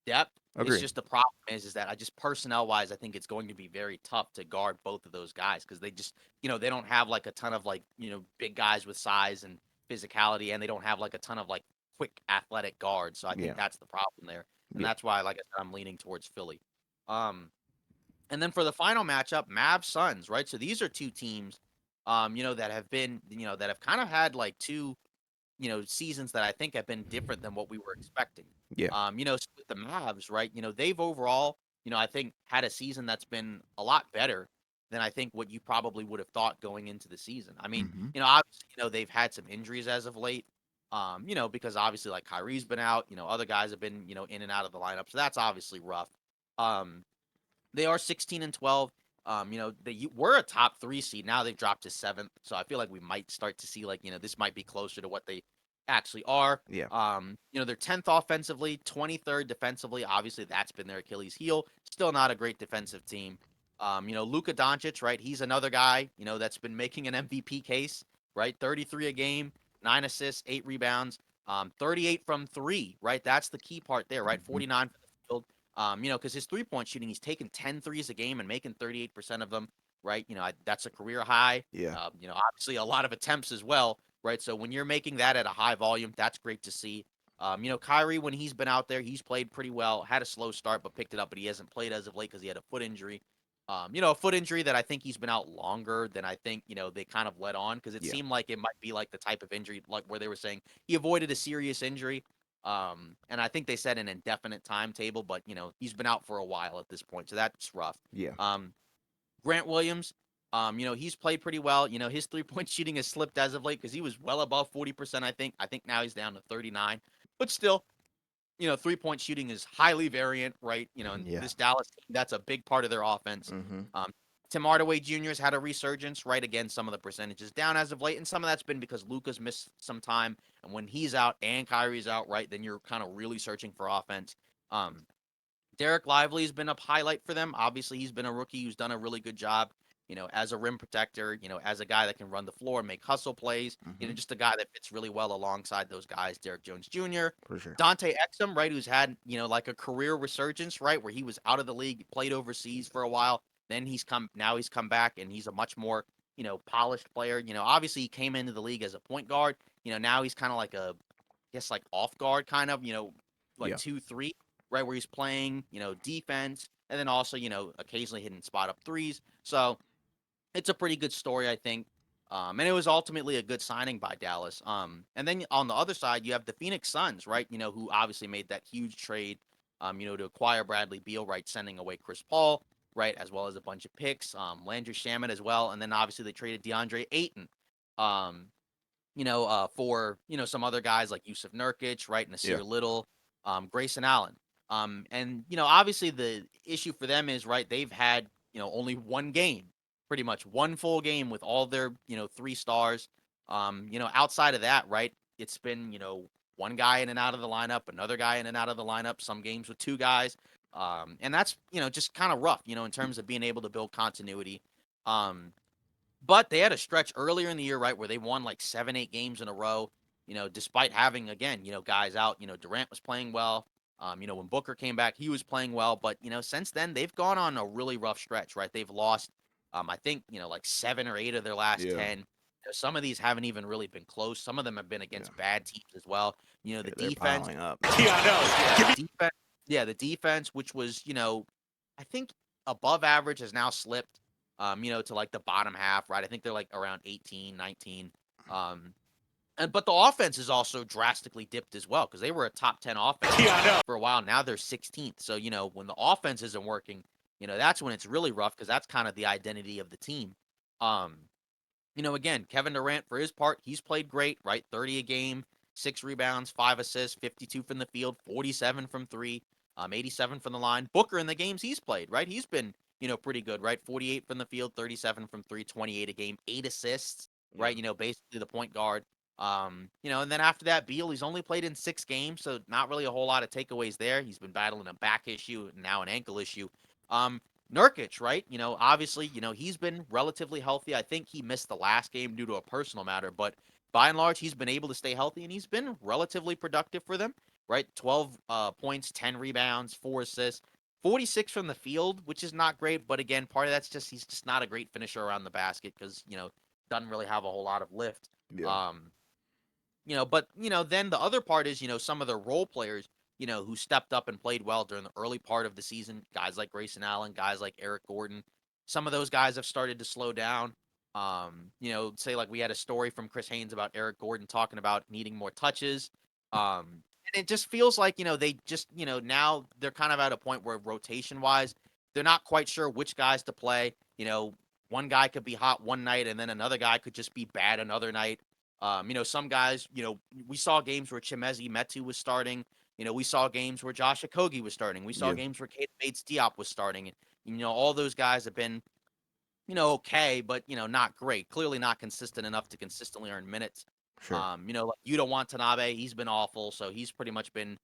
depth. It's Agree. just the problem is that I just personnel wise, I think it's going to be very tough to guard both of those guys because they just, they don't have like a ton of like, big guys with size and physicality, and they don't have like a ton of like quick athletic guards. So I think Yeah. that's the problem there. And Yeah. that's why, like I said, I'm leaning towards Philly. Um, and then for the final matchup, Mavs Suns, right? So these are two teams, that have been, that have kind of had like two seasons that I think have been different than what we were expecting. Yeah. With the Mavs, right? They've overall, I think had a season that's been a lot better than I think what you probably would have thought going into the season. I mean, Hmm. obviously, they've had some injuries as of late. Because obviously like Kyrie's been out, other guys have been, in and out of the lineup. So that's obviously rough. Um, they are 16 and 12. They were a top 3 seed. Now they've dropped to 7th. So I feel like we might start to see like, this might be closer to what they actually are. Yeah. They're 10th offensively, 23rd defensively. Obviously, that's been their Achilles heel. Still not a great defensive team. Luka Doncic, right? He's another guy, that's been making an MVP case, right? 33 a game, 9 assists, 8 rebounds, 38 from 3, right? That's the key part there, right? Hmm. 49 from the field. Because his 3-point shooting, he's taking 10 threes a game and making 38% of them, right? That's a career high. Yeah. Obviously a lot of attempts as well, right? So when you're making that at a high volume, that's great to see. Kyrie, when he's been out there, he's played pretty well. Had a slow start, but picked it up. But he hasn't played as of late because he had a foot injury. A foot injury that I think he's been out longer than I think they kind of let on, because it Yeah. seemed like it might be like the type of injury like where they were saying he avoided a serious injury. And I think they said an indefinite timetable, but he's been out for a while at this point, so that's rough. Yeah. Um, Grant Williams, he's played pretty well. His 3-point shooting has slipped as of late because he was well above 40%, I think. I think now he's down to 39. But still, 3-point shooting is highly variant, right? And Yeah. this Dallas team, that's a big part of their offense. Hmm. Um, Tim Hardaway Jr. has had a resurgence, right? Again, some of the percentages down as of late, and some of that's been because Luka's missed some time. And when he's out and Kyrie's out, right, then you're kind of really searching for offense. Um, Derek Lively's been a highlight for them. Obviously, he's been a rookie who's done a really good job, as a rim protector, as a guy that can run the floor, make hustle plays, Hmm. just a guy that fits really well alongside those guys, Derek Jones Jr., For sure. Dante Exum, right, who's had, like a career resurgence, right, where he was out of the league, played overseas for a while. Then now he's come back and he's a much more, polished player. Obviously he came into the league as a point guard. Now he's kind of like I guess like off guard kind of, like Yeah. 2-3, right, where he's playing, defense, and then also, occasionally hitting spot up threes. So it's a pretty good story, I think. And it was ultimately a good signing by Dallas. And then on the other side, you have the Phoenix Suns, right? Who obviously made that huge trade, to acquire Bradley Beal, right, sending away Chris Paul, right, as well as a bunch of picks, Landry Shamet as well, and then obviously they traded DeAndre Ayton, um, for some other guys like Yusuf Nurkic, right, Yeah. Nasir Little, Grayson Allen. And obviously the issue for them is, right, they've had only one game, pretty much one full game with all their 3 stars. Outside of that, right, it's been one guy in and out of the lineup, another guy in and out of the lineup. Some games with 2 guys, and that's just kind of rough, in terms of being able to build continuity. Um, but they had a stretch earlier in the year, right, where they won like 7, 8 games in a row, despite having, again, guys out. Durant was playing well. When Booker came back, he was playing well. But, since then, they've gone on a really rough stretch, right? They've lost, I think, like 7 or 8 of their last Yeah. 10. Some of these haven't even really been close. Some of them have been Yeah. against bad teams as well. The Yeah. They're defense, piling up. the defense, which was, I think above average, has now slipped, to like the bottom half, right? I think they're like around 18, 19. Um, but the offense is also drastically dipped as well because they were a top 10 offense for a while. Now they're 16th. So, when the offense isn't working, that's when it's really rough because that's kind of the identity of the team. Um, again, Kevin Durant, for his part, he's played great, right? 30 a game, 6 rebounds, 5 assists, 52 from the field, 47 from 3, 87 from the line. Booker in the games he's played, right? He's been, pretty good, right? 48 from the field, 37 from 3, 28 a game, 8 assists. Yeah. right? Basically the point guard. And then after that, Beal, he's only played in 6 games, so not really a whole lot of takeaways there. He's been battling a back issue and now an ankle issue. Um, Nurkic, right? Obviously, he's been relatively healthy. I think he missed the last game due to a personal matter, but by and large, he's been able to stay healthy and he's been relatively productive for them, right? 12 points, 10 rebounds, 4 assists, 46 from the field, which is not great. But again, part of that's just he's just not a great finisher around the basket because, doesn't really have a whole lot of lift. Yeah. Um, then the other part is, some of the role players, who stepped up and played well during the early part of the season, guys like Grayson Allen, guys like Eric Gordon. Some of those guys have started to slow down. Say like we had a story from Chris Haynes about Eric Gordon talking about needing more touches. And it just feels like, they just, now they're kind of at a point where rotation wise, they're not quite sure which guys to play. One guy could be hot one night and then another guy could just be bad another night. Some guys, we saw games where Chimezi Metu was starting. We saw games where Josh Okogie was starting. We saw Yeah. games where Kate Bates Diop was starting. And, all those guys have been, okay, but, not great. Clearly not consistent enough to consistently earn minutes. Sure. Like you don't want Tanabe. He's been awful. So he's pretty much been,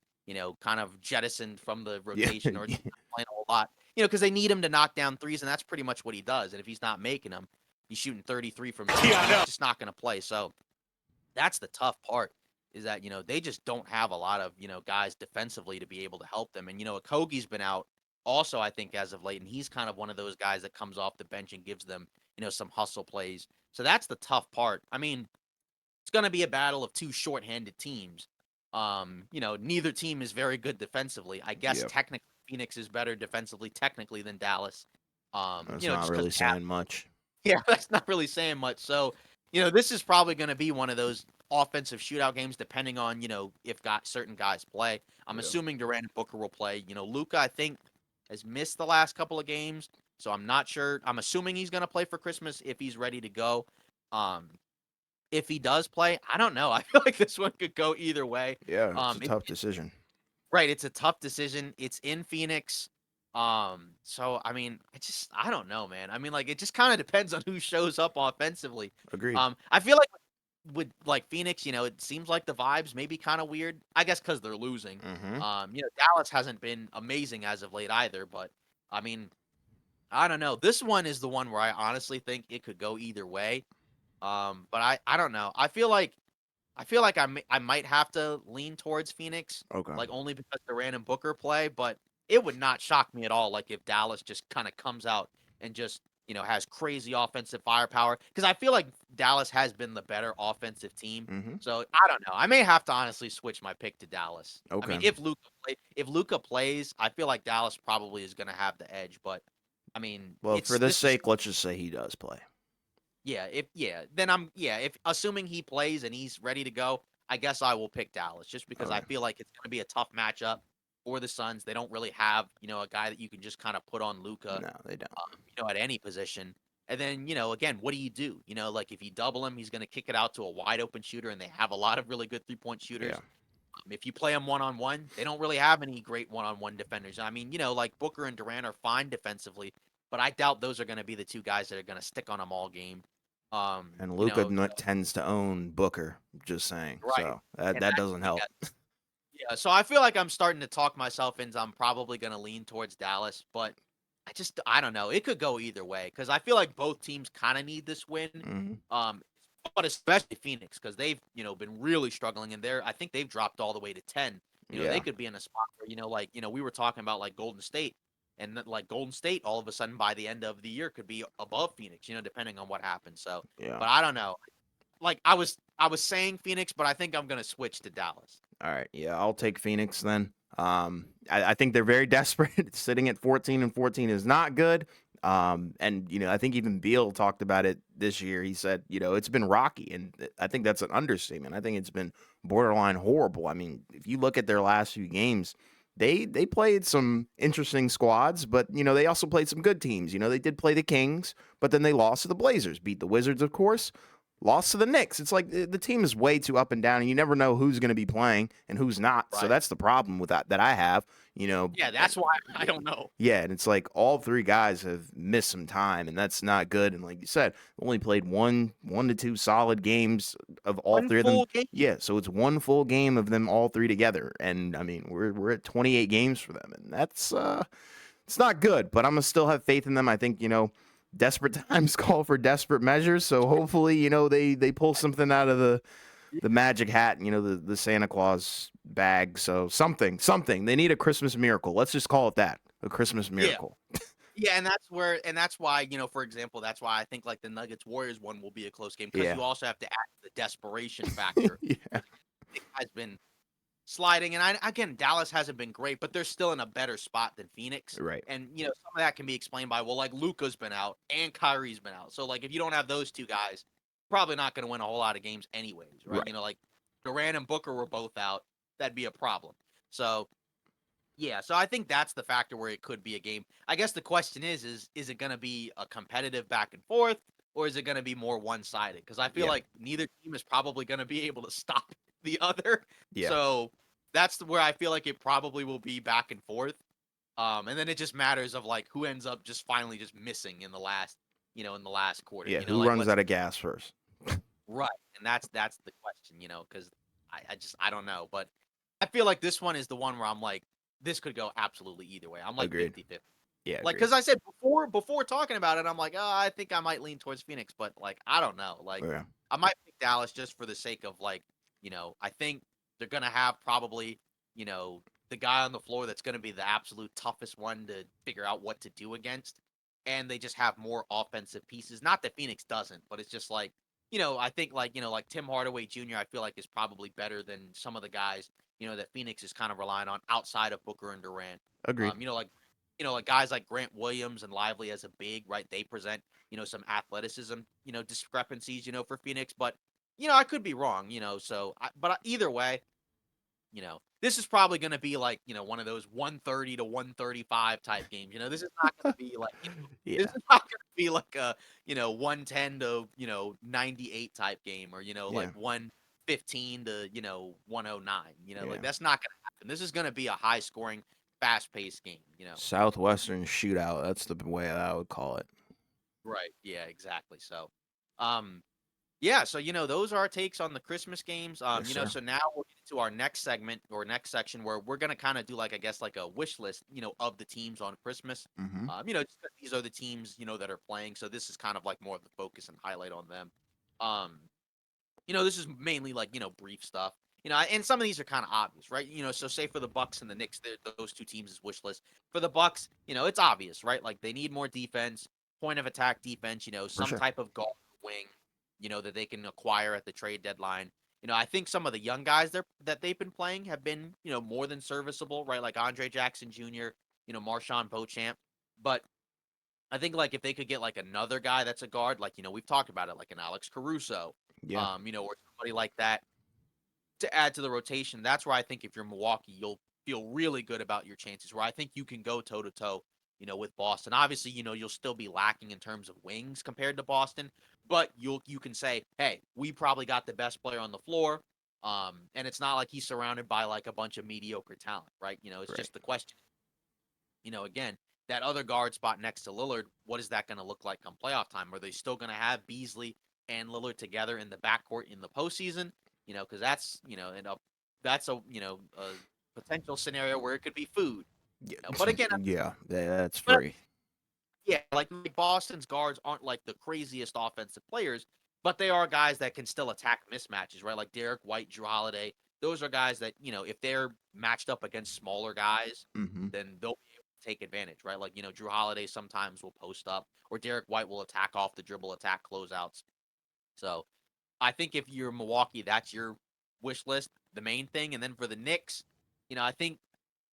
kind of jettisoned from the Yeah. rotation or just not playing a whole lot, because they need him to knock down threes. And that's pretty much what he does. And if he's not making them, he's shooting 33 from three. Yeah, I know. He's just not going to play. So, that's the tough part is that, they just don't have a lot of, guys defensively to be able to help them. And, Okogie's been out also, I think, as of late. And he's kind of one of those guys that comes off the bench and gives them, some hustle plays. So that's the tough part. I mean, it's going to be a battle of two shorthanded teams. Neither team is very good defensively. I guess Yeah. technically Phoenix is better defensively technically than Dallas. That's not Just because really saying much. yeah, that's not really saying much. So, this is probably going to be one of those offensive shootout games, depending on, if got certain guys play. I'm Yeah. assuming Durant and Booker will play. Luca, I think, has missed the last couple of games, so I'm not sure. I'm assuming he's going to play for Christmas if he's ready to go. Um, if he does play, I don't know. I feel like this one could go either way. Yeah. It's a It, tough decision. Right, it's a tough decision. It's in Phoenix. So I mean, I don't know, man. I mean, like it just kind of depends on who shows up offensively. Agreed. I feel like with like Phoenix, it seems like the vibes may be kind of weird. I guess because they're losing. Mm-hmm. Dallas hasn't been amazing as of late either, but I mean, I don't know. This one is the one where I honestly think it could go either way. But I don't know. I feel like I might have to lean towards Phoenix, Okay. like only because Durant and Booker play, but it would not shock me at all, like if Dallas just kind of comes out and just has crazy offensive firepower. Because I feel like Dallas has been the better offensive team. Mm-hmm. So I don't know. I may have to honestly switch my pick to Dallas. I Okay. mean, if Luca plays, I feel like Dallas probably is going to have the edge. But I mean, Well, it's for this this is sake, let's just say he does play. if assuming he plays and he's ready to go, I guess I will pick Dallas just because I Okay. feel like it's going to be a tough matchup for the Suns. They don't really have, a guy that you can just kind of put on Luca, No, they don't. at any position. And then, again, what do you do? Like if you double him, he's going to kick it out to a wide open shooter, and they have a lot of really good 3-point shooters. Yeah. If you play them one on one, they don't really have any great one on one defenders. I mean, like Booker and Durant are fine defensively, but I doubt those are going to be the two guys that are going to stick on them all game. And You Luca know, tends to own Booker. Just saying. right. So that And that that, doesn't help. yeah, so I feel like I'm starting to talk myself into I'm probably going to lean towards Dallas, but I don't know. It could go either way because I feel like both teams kind of need this win. Mm-hmm. Um, but especially Phoenix because they've been really struggling and I think they've dropped all the way to 10. They Yeah. could be in a spot where we were talking about like Golden State and like Golden State all of a sudden by the end of the year could be above Phoenix. Depending on what happens. So, Yeah. but I don't know. Like I was saying Phoenix, but I think I'm gonna switch to Dallas. All right. Yeah, I'll take Phoenix then. I think they're very desperate. Sitting at 14-14 is not good. And I think even Beal talked about it this year. He said, it's been rocky, and I think that's an understatement. I think it's been borderline horrible. I mean, if you look at their last few games, they played some interesting squads, but they also played some good teams. They did play the Kings, but then they lost to the Blazers, beat the Wizards, of course. lost to the Knicks. It's like the team is way too up and down, and you never know who's going to be playing and who's not. So Right. that's the problem with that I have. Yeah, And that's why I don't know. yeah, and it's like all three guys have missed some time, and that's not good. And like you said, only played one to two solid games of all One three of them. full game. Yeah, so it's one full game of them all three together, and I mean we're at 28 games for them, and that's it's not good. But I'm gonna still have faith in them. I think desperate times call for desperate measures, so hopefully they pull something out of the magic hat, the Santa Claus bag. So something. They need a Christmas miracle. Let's just call it that. A Christmas Yeah. miracle. Yeah, and that's why, for example, that's why I think like the Nuggets Warriors one will be a close game because Yeah. you also have to add the desperation factor. Yeah. It has been sliding, and again, Dallas hasn't been great, but they're still in a better spot than Phoenix. Right. And some of that can be explained by, well, like Luka's been out and Kyrie's been out. So like if you don't have those two guys, probably not going to win a whole lot of games anyways, right? Right. Like Durant and Booker were both out, that'd be a problem. So yeah, so I think that's the factor where it could be a game. I guess the question is it going to be a competitive back and forth, or is it going to be more one-sided? Because I feel Yeah. like neither team is probably going to be able to stop the other. Yeah. So that's where I feel like it probably will be back and forth. And then it just matters of like who ends up just finally just missing in the last, in the last quarter. Yeah. Who Like runs let's out of gas first? right, and that's the question. Because I don't know, but I feel like this one is the one where I'm like, this could go absolutely either way. I'm like Agreed. 50-50. Yeah. Like, Agreed. because I said before talking about it, I'm like, oh, I think I might lean towards Phoenix, but like, I don't know. Like, Yeah. I might pick Dallas just for the sake of like, I think they're gonna have probably, you know, the guy on the floor that's gonna be the absolute toughest one to figure out what to do against, and they just have more offensive pieces. Not that Phoenix doesn't, but it's just like, I think like like Tim Hardaway Jr. I feel like is probably better than some of the guys that Phoenix is kind of relying on outside of Booker and Durant. Agreed. Like like guys like Grant Williams and Lively as a big, right? They present, some athleticism, discrepancies, for Phoenix, but I could be wrong, but either way, this is probably going to be like, one of those 130 to 135 type games. This is not going to be like, this Yeah. is not going to be like a, 110 to, 98 type game or, like Yeah. 115 to, 109, like Yeah. that's not going to happen. This is going to be a high scoring, fast paced game. Southwestern shootout. That's the way I would call it. Right. Yeah, exactly. So, um, yeah, so those are our takes on the Christmas games. Yes, sir. So now we'll get into our next segment or next section where we're gonna kind of do like I guess like a wish list, of the teams on Christmas. Mm-hmm. Just 'cause these are the teams, that are playing. So this is kind of like more of the focus and highlight on them. Um, this is mainly like, brief stuff. And some of these are kind of obvious, right? So say for the Bucks and the Knicks, those two teams is wish list. For the Bucks, it's obvious, right? Like they need more defense, point of attack defense, For some sure. type of guard wing, that they can acquire at the trade deadline. I think some of the young guys that they've been playing have been, more than serviceable, right? Like Andre Jackson Jr., Marshawn Beauchamp. But I think like if they could get like another guy that's a guard, like, we've talked about it, like an Alex Caruso, Yeah. or somebody like that to add to the rotation. That's where I think if you're Milwaukee, you'll feel really good about your chances. Where I think you can go toe to toe, with Boston. Obviously, you'll still be lacking in terms of wings compared to Boston, but you can say, hey, we probably got the best player on the floor. And it's not like he's surrounded by like a bunch of mediocre talent, right? It's Right. just the question. Again, that other guard spot next to Lillard, what is that going to look like come playoff time? Are they still going to have Beasley and Lillard together in the backcourt in the postseason? Because that's that's a potential scenario where it could be food. Yeah. But again, Yeah. That's but free. yeah, like Boston's guards aren't like the craziest offensive players, but they are guys that can still attack mismatches, right? Like Derek White, Drew Holiday. Those are guys that, if they're matched up against smaller guys, Mm-hmm. then they'll be able to take advantage, right? Like, Drew Holiday sometimes will post up, or Derek White will attack off the dribble, attack closeouts. So I think if you're Milwaukee, that's your wish list, the main thing. And then for the Knicks, I think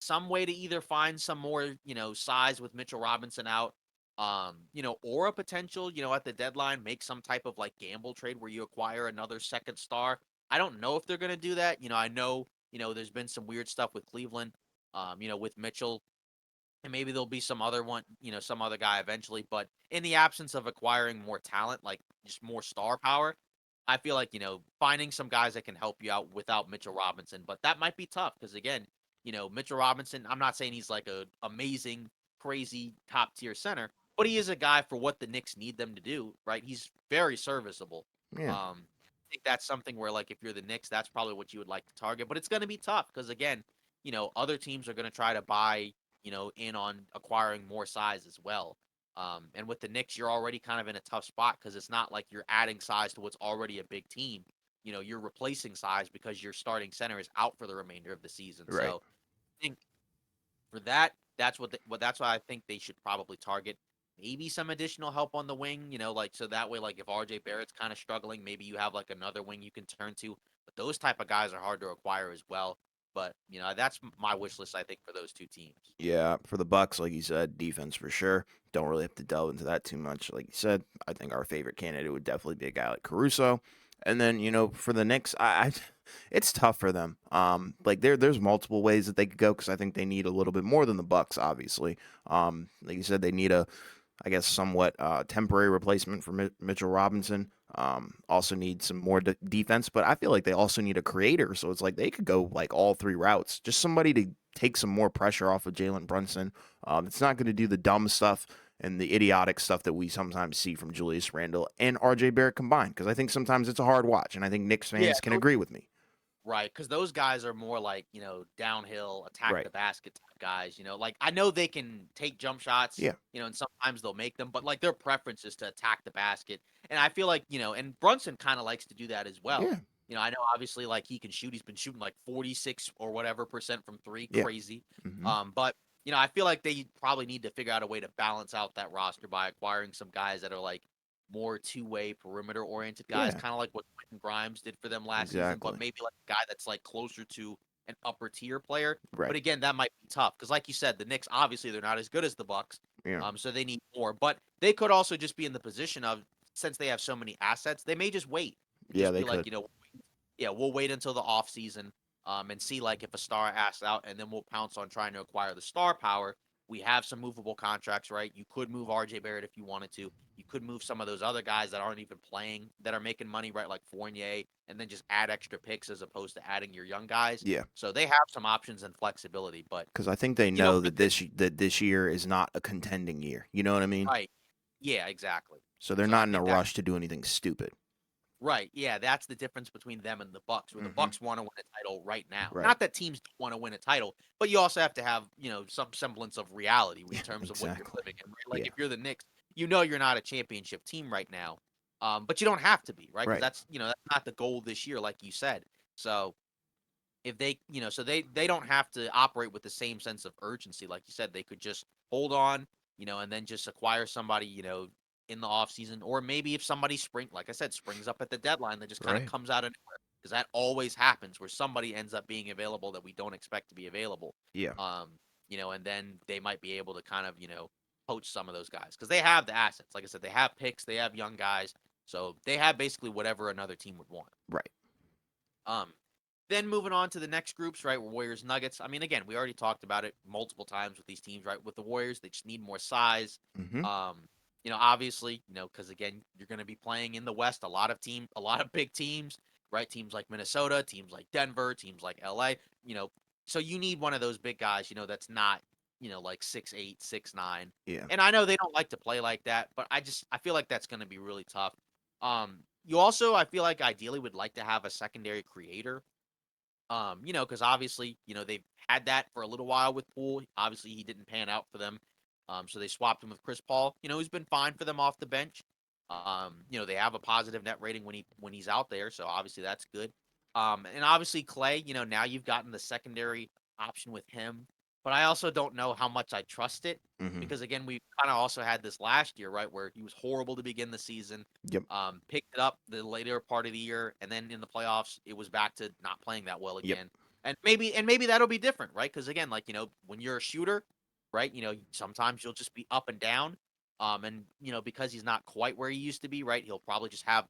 some way to either find some more, size with Mitchell Robinson out, or a potential, at the deadline, make some type of like gamble trade where you acquire another second star. I don't know if they're going to do that. I know, there's been some weird stuff with Cleveland, with Mitchell, and maybe there'll be some other one, some other guy eventually. But in the absence of acquiring more talent, like just more star power, I feel like, finding some guys that can help you out without Mitchell Robinson, but that might be tough because again, Mitchell Robinson, I'm not saying he's like a amazing, crazy top tier center, but he is a guy for what the Knicks need them to do, right? He's very serviceable. Yeah, I think that's something where like if you're the Knicks, that's probably what you would like to target, but it's going to be tough because again, other teams are going to try to buy, in on acquiring more size as well. And with the Knicks, you're already kind of in a tough spot because it's not like you're adding size to what's already a big team. You're replacing size because your starting center is out for the remainder of the season. right. So I think for that, that's why I think they should probably target maybe some additional help on the wing. Like so that way, like if RJ Barrett's kind of struggling, maybe you have like another wing you can turn to. But those type of guys are hard to acquire as well. But that's my wish list. I think for those two teams. Yeah, for the Bucks, like you said, defense for sure. Don't really have to delve into that too much. Like you said, I think our favorite candidate would definitely be a guy like Caruso. And then for the Knicks, it's tough for them. Like there's multiple ways that they could go because I think they need a little bit more than the Bucks, obviously. Like you said, they need I guess, somewhat temporary replacement for Mitchell Robinson. Also need some more defense, but I feel like they also need a creator. So it's like they could go like all three routes. Just somebody to take some more pressure off of Jalen Brunson. It's not going to do the dumb stuff and the idiotic stuff that we sometimes see from Julius Randle and RJ Barrett combined. Because I think sometimes it's a hard watch, and I think Knicks Yeah, fans can agree with me. right, because those guys are more like, downhill, attack Right. the basket type guys, like, I know they can take jump shots, Yeah. and sometimes they'll make them, but, like, their preference is to attack the basket, and I feel like, and Brunson kinda likes to do that as well. Yeah. I know obviously, like, he can shoot, he's been shooting, like, 46 or whatever percent from 3, Yeah. crazy, Hmm. but, I feel like they probably need to figure out a way to balance out that roster by acquiring some guys that are, like, more two-way perimeter-oriented guys, Yeah. kinda like what Quentin Grimes did for them last season, but Exactly. maybe like a guy that's like closer to an upper tier player. But Right. again, that might be tough because, like you said, the Knicks obviously they're not as good as the Bucks, Yeah. so they need more. But they could also just be in the position of since they have so many assets, they may just wait and Yeah. just They be like, could. yeah, we'll wait until the off season, and see like if a star asks out, and then we'll pounce on trying to acquire the star power. We have some movable contracts, right? You could move RJ Barrett if you wanted to. You could move some of those other guys that aren't even playing that are making money, right? Like Fournier, and then just add extra picks as opposed to adding your young guys. Yeah. So they have some options and flexibility, but Because I think they know for that the this year is not a contending year. You know what I mean? right, yeah, exactly. So they're So I not in a think that rush to do anything stupid. right, yeah, that's the difference between them and the Bucks, where the Hmm. Bucks wanna win a title right now. Right. Not that teams don't wanna win a title, but you also have to have, some semblance of reality in Yeah. terms of what you're Exactly. living in, right? Like, Yeah. if you're the Knicks, you're not a championship team right now, but you don't have to be, right? Because Right. that's not the goal this year, like you said. So, if they so they don't have to operate with the same sense of urgency, like you said, they could just hold on, and then just acquire somebody, in the off season, or maybe if somebody like I said, springs up at the deadline that just kind of Right. comes out of nowhere, because that always happens where somebody ends up being available that we don't expect to be available. Yeah. Um, and then they might be able to kind of, poach some of those guys because they have the assets. Like I said, they have picks, they have young guys, so they have basically whatever another team would want. Right. Um, then moving on to the next groups, right? Warriors, Nuggets. I mean, again, we already talked about it multiple times with these teams, right? With the Warriors, they just need more size. Hmm. Um, obviously, because again, you're going to be playing in the West. A lot of big teams, right? Teams like Minnesota, teams like Denver, teams like LA. You know, so you need one of those big guys. That's not like 6'8", 6'9". Yeah. And I know they don't like to play like that, but I feel like that's going to be really tough. You also, I feel like ideally would like to have a secondary creator. Because obviously, they've had that for a little while with Poole. Obviously, he didn't pan out for them. So they swapped him with Chris Paul, who's been fine for them off the bench. They have a positive net rating when he's out there, so obviously that's good. And obviously Clay, now you've gotten the secondary option with him, but I also don't know how much I trust it Hmm. because again, we kind of also had this last year, right, where he was horrible to begin the season. Yep. Picked it up the later part of the year, and then in the playoffs, it was back to not playing that well Yep. again. And maybe that'll be different, right? Because again, like when you're a shooter, right, sometimes you'll just be up and down. And because he's not quite where he used to be, right, he'll probably just have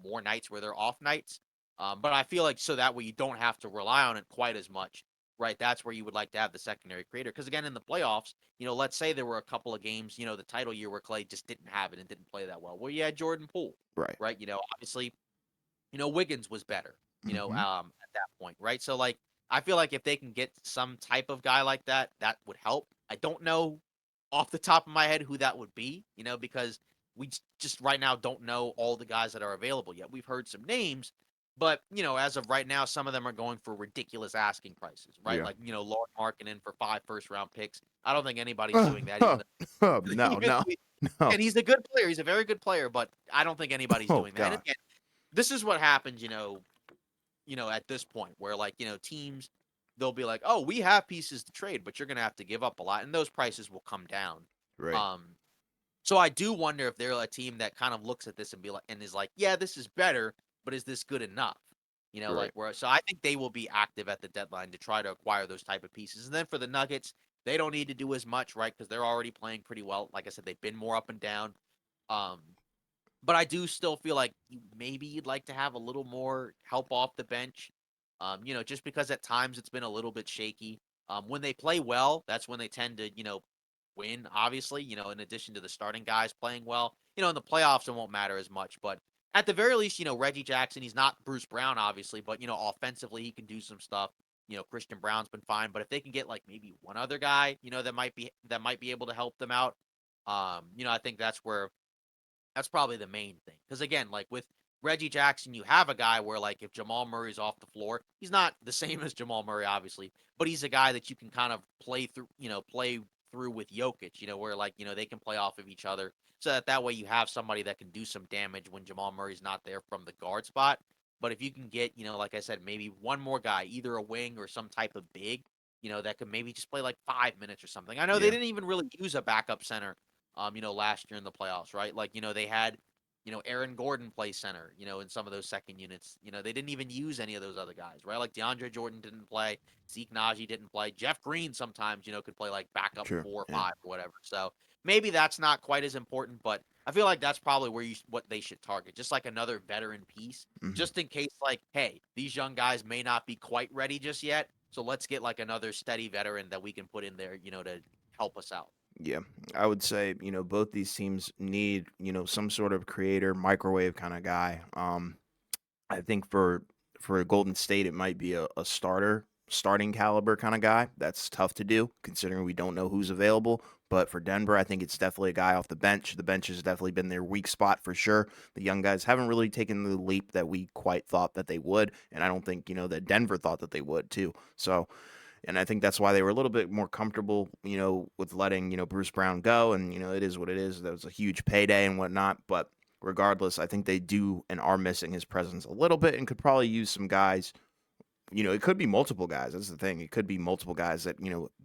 more nights where they're off nights. But I feel like so that way you don't have to rely on it quite as much, right? That's where you would like to have the secondary creator. Because again, in the playoffs, let's say there were a couple of games, the title year where Clay just didn't have it and didn't play that well. Well, you had Jordan Poole, Right. right? Obviously Wiggins was better, Hmm. at that point, right? So like I feel like if they can get some type of guy like that, that would help. I don't know off the top of my head who that would be, because we just right now don't know all the guys that are available yet. We've heard some names, but as of right now, some of them are going for ridiculous asking prices, right? Yeah. Like, Lord Markkinen for 5 first-round picks. I don't think anybody's doing that, even though No, even no, though no. and he's a good player. He's a very good player, but I don't think anybody's Oh doing that. And God. again, this is what happens, at this point where like, teams they'll be like, "Oh, we have pieces to trade, but you're going to have to give up a lot." And those prices will come down. Right. Um so I do wonder if they're a team that kind of looks at this and be like and is like, "Yeah, this is better, but is this good enough?" Right. So I think they will be active at the deadline to try to acquire those type of pieces. And then for the Nuggets, they don't need to do as much, right? Because they're already playing pretty well. Like I said, they've been more up and down. Um, but I do still feel like maybe you'd like to have a little more help off the bench. Just because at times it's been a little bit shaky. When they play well, that's when they tend to, win, obviously, in addition to the starting guys playing well. In the playoffs, it won't matter as much. But at the very least, Reggie Jackson, he's not Bruce Brown, obviously, but, offensively, he can do some stuff. Christian Brown's been fine. But if they can get like maybe one other guy, that might be able to help them out, I think that's probably the main thing. Because again, like with Reggie Jackson, you have a guy where like if Jamal Murray's off the floor, he's not the same as Jamal Murray, obviously, but he's a guy that you can kind of play through with Jokic, where like, they can play off of each other. So that way you have somebody that can do some damage when Jamal Murray's not there from the guard spot. But if you can get, like I said, maybe one more guy, either a wing or some type of big, that could maybe just play like 5 minutes or something. I know they Yeah. didn't even really use a backup center last year in the playoffs, right? Like, they had, Aaron Gordon play center, in some of those second units. They didn't even use any of those other guys, right? Like DeAndre Jordan didn't play, Zeke Naji didn't play, Jeff Green sometimes, could play like backup Sure. 4 or 5 Yeah. or whatever. So maybe that's not quite as important, but I feel like that's probably what they should target, just like another veteran piece, Hmm. just in case, like, hey, these young guys may not be quite ready just yet. So let's get like another steady veteran that we can put in there, to help us out. Yeah, I would say both these teams need some sort of creator, microwave kind of guy. I think for Golden State, it might be a starting caliber kind of guy. That's tough to do considering we don't know who's available. But for Denver, I think it's definitely a guy off the bench. The bench has definitely been their weak spot for sure. The young guys haven't really taken the leap that we quite thought that they would, and I don't think that Denver thought that they would too. So, and I think that's why they were a little bit more comfortable, with letting Bruce Brown go. And it is what it is. That was a huge payday and whatnot, but regardless, I think they do and are missing his presence a little bit and could probably use some guys. It could be multiple guys. That's the thing. It could be multiple guys that,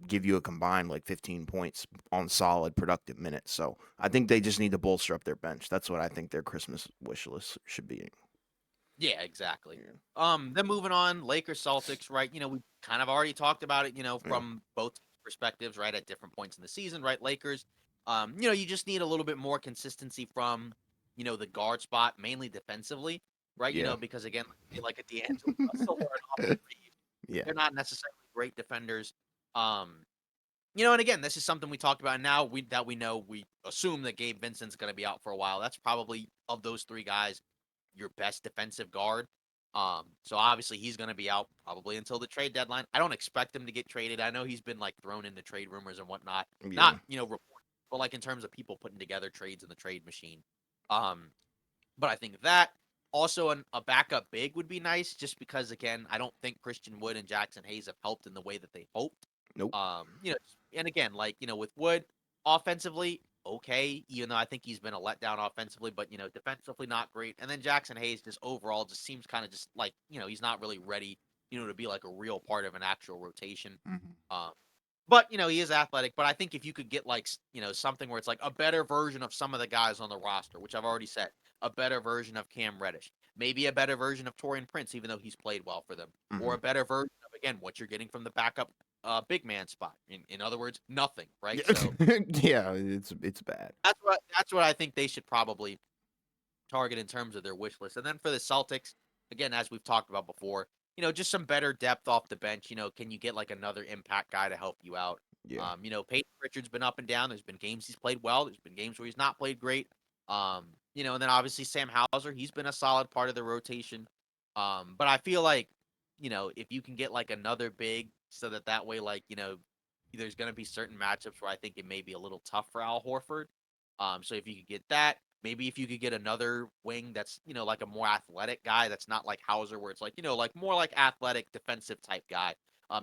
give you a combined like 15 points on solid productive minutes. So I think they just need to bolster up their bench. That's what I think their Christmas wish list should be. Yeah, exactly. Yeah. Then moving on, Lakers Celtics, right? We kind of already talked about it, Yeah. from both perspectives, right, at different points in the season, right? Lakers, you just need a little bit more consistency from, the guard spot, mainly defensively, right? Yeah. Because again, like a D'Angelo Russell or an Austin Reeves, Yeah. they're not necessarily great defenders. Um, and again, this is something we talked about. And now we know, we assume that Gabe Vincent's going to be out for a while. That's probably of those three guys your best defensive guard. So obviously he's going to be out probably until the trade deadline. I don't expect him to get traded. I know he's been like thrown into trade rumors and whatnot. Not Yeah. report, but like in terms of people putting together trades in the trade machine. Um, but I think that also a backup big would be nice, just because again I don't think Christian Wood and Jackson Hayes have helped in the way that they hoped. Nope. And again, like with Wood, offensively okay, even though I think he's been a letdown offensively, but defensively not great. And then Jackson Hayes just overall just seems kind of just like he's not really ready, to be like a real part of an actual rotation. Hmm. Um, but he is athletic. But I think if you could get like something where it's like a better version of some of the guys on the roster, which I've already said, a better version of Cam Reddish, maybe a better version of Torian Prince, even though he's played well for them, or Hmm. a better version of again what you're getting from the backup big man spot. In other words, nothing, right? Yeah. So Yeah. It's bad. that's what I think they should probably target in terms of their wish list. And then for the Celtics, again, as we've talked about before, just some better depth off the bench. Can you get like another impact guy to help you out? Yeah. Peyton Pritchard's been up and down. There's been games he's played well. There's been games where he's not played great. And then obviously Sam Hauser, he's been a solid part of the rotation. But I feel like, if you can get like another big so that way, like, there's going to be certain matchups where I think it may be a little tough for Al Horford. So if you could get that, maybe if you could get another wing that's, like a more athletic guy that's not like Hauser, where it's like, like more like athletic defensive type guy.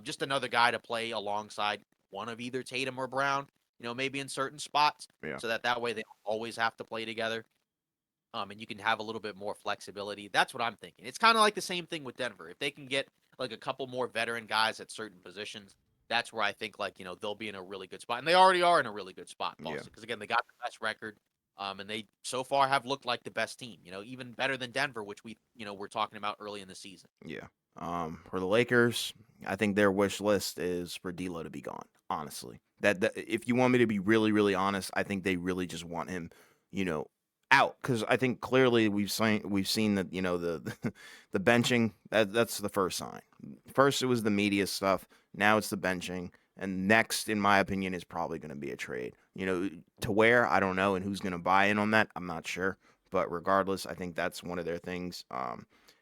Just another guy to play alongside one of either Tatum or Brown, maybe in certain spots, Yeah. so that way they don't always have to play together. And you can have a little bit more flexibility. That's what I'm thinking. It's kind of like the same thing with Denver. If they can get like a couple more veteran guys at certain positions, that's where I think like they'll be in a really good spot, and they already are in a really good spot, Yeah. Boston, because again they got the best record, and they so far have looked like the best team. Even better than Denver, which we were talking about early in the season. Yeah. For the Lakers, I think their wish list is for D'Lo to be gone. Honestly, that if you want me to be really, really honest, I think they really just want him, you know, out because I think clearly we've seen that the the benching that's the first sign. First it was the media stuff. Now it's the benching, and next, in my opinion, is probably going to be a trade. To where I don't know, and who's going to buy in on that, I'm not sure. But regardless, I think that's one of their things.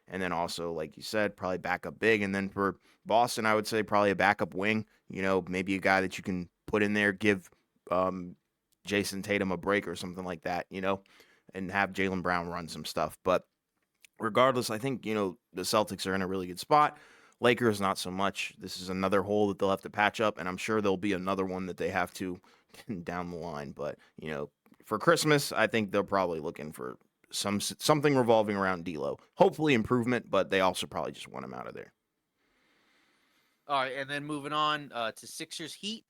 And then also, like you said, probably backup big. And then for Boston, I would say probably a backup wing. Maybe a guy that you can put in there, give um, Jason Tatum a break or something like that, and have Jalen Brown run some stuff. But regardless, I think, the Celtics are in a really good spot. Lakers, not so much. This is another hole that they'll have to patch up, and I'm sure there'll be another one that they have to down the line. But, for Christmas, I think they're probably looking for something revolving around D'Lo. Hopefully improvement, but they also probably just want him out of there. All right, and then moving on to Sixers Heat,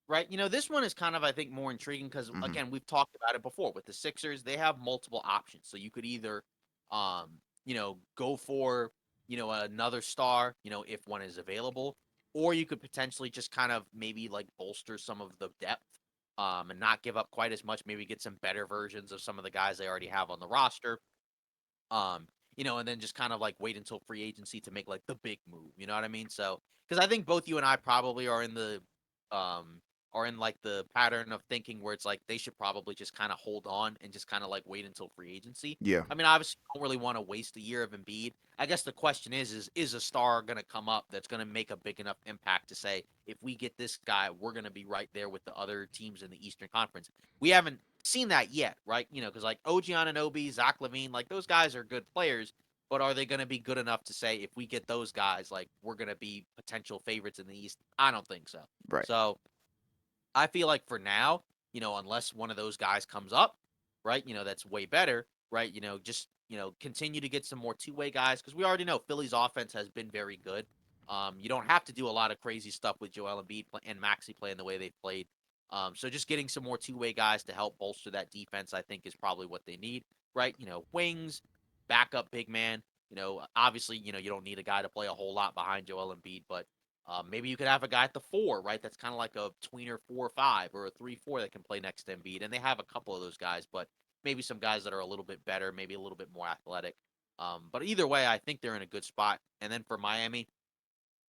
right? This one is kind of, I think, more intriguing because, Hmm. again, we've talked about it before. With the Sixers, they have multiple options. So you could either, go for, another star, if one is available, or you could potentially just kind of maybe like bolster some of the depth, and not give up quite as much, maybe get some better versions of some of the guys they already have on the roster. Um, and then just kind of like wait until free agency to make like the big move. You know what I mean? So, because I think both you and I probably um, are in like the pattern of thinking where it's like they should probably just kind of hold on and just kind of like wait until free agency. Yeah, I mean, obviously, you don't really want to waste a year of Embiid. I guess the question is a star going to come up that's going to make a big enough impact to say, if we get this guy, we're going to be right there with the other teams in the Eastern Conference. We haven't seen that yet, right? Because like OG Anunoby, Zach Levine, like those guys are good players, but are they going to be good enough to say, if we get those guys, like we're going to be potential favorites in the East? I don't think so. right. So I feel like for now, unless one of those guys comes up, right, that's way better, right? Just continue to get some more two-way guys, because we already know Philly's offense has been very good. You don't have to do a lot of crazy stuff with Joel Embiid and Maxi playing the way they've played. So just getting some more two-way guys to help bolster that defense, I think, is probably what they need, right? Wings, backup big man. Obviously, you don't need a guy to play a whole lot behind Joel Embiid, but maybe you could have a guy at the four, right? That's kind of like a tweener 4-5 or a 3-4 that can play next to Embiid. And they have a couple of those guys, but maybe some guys that are a little bit better, maybe a little bit more athletic. But either way, I think they're in a good spot. And then for Miami,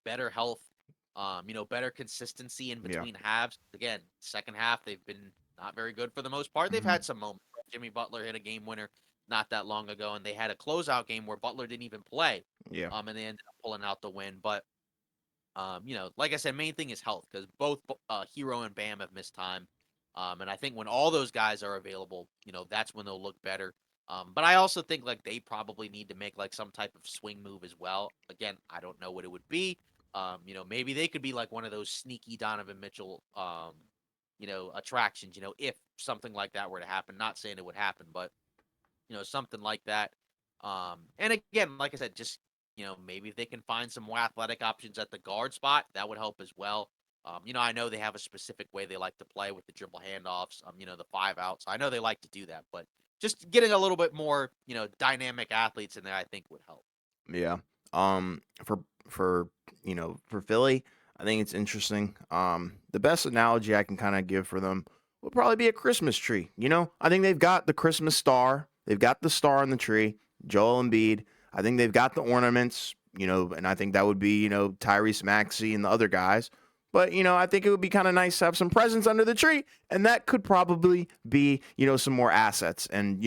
better health, better consistency in Yeah. between halves. Again, second half, they've been not very good for the most part. They've Hmm. had some moments. Jimmy Butler hit a game winner not that long ago, and they had a closeout game where Butler didn't even play. Yeah. And they ended up pulling out the win. But like I said, main thing is health, because both Hero and Bam have missed time. And I think when all those guys are available, that's when they'll look better. But I also think like they probably need to make like some type of swing move as well. Again, I don't know what it would be. Maybe they could be like one of those sneaky Donovan Mitchell, attractions. If something like that were to happen, not saying it would happen, but something like that. And again, like I said, just maybe if they can find some more athletic options at the guard spot, that would help as well. I know they have a specific way they like to play with the dribble handoffs, the 5 outs. I know they like to do that, but just getting a little bit more, dynamic athletes in there, I think would help. Yeah. For for Philly, I think it's interesting. The best analogy I can kind of give for them would probably be a Christmas tree. I think they've got the Christmas star. They've got the star on the tree, Joel Embiid. I think they've got the ornaments, and I think that would be, Tyrese Maxey and the other guys. But, I think it would be kind of nice to have some presents under the tree, and that could probably be, some more assets. And,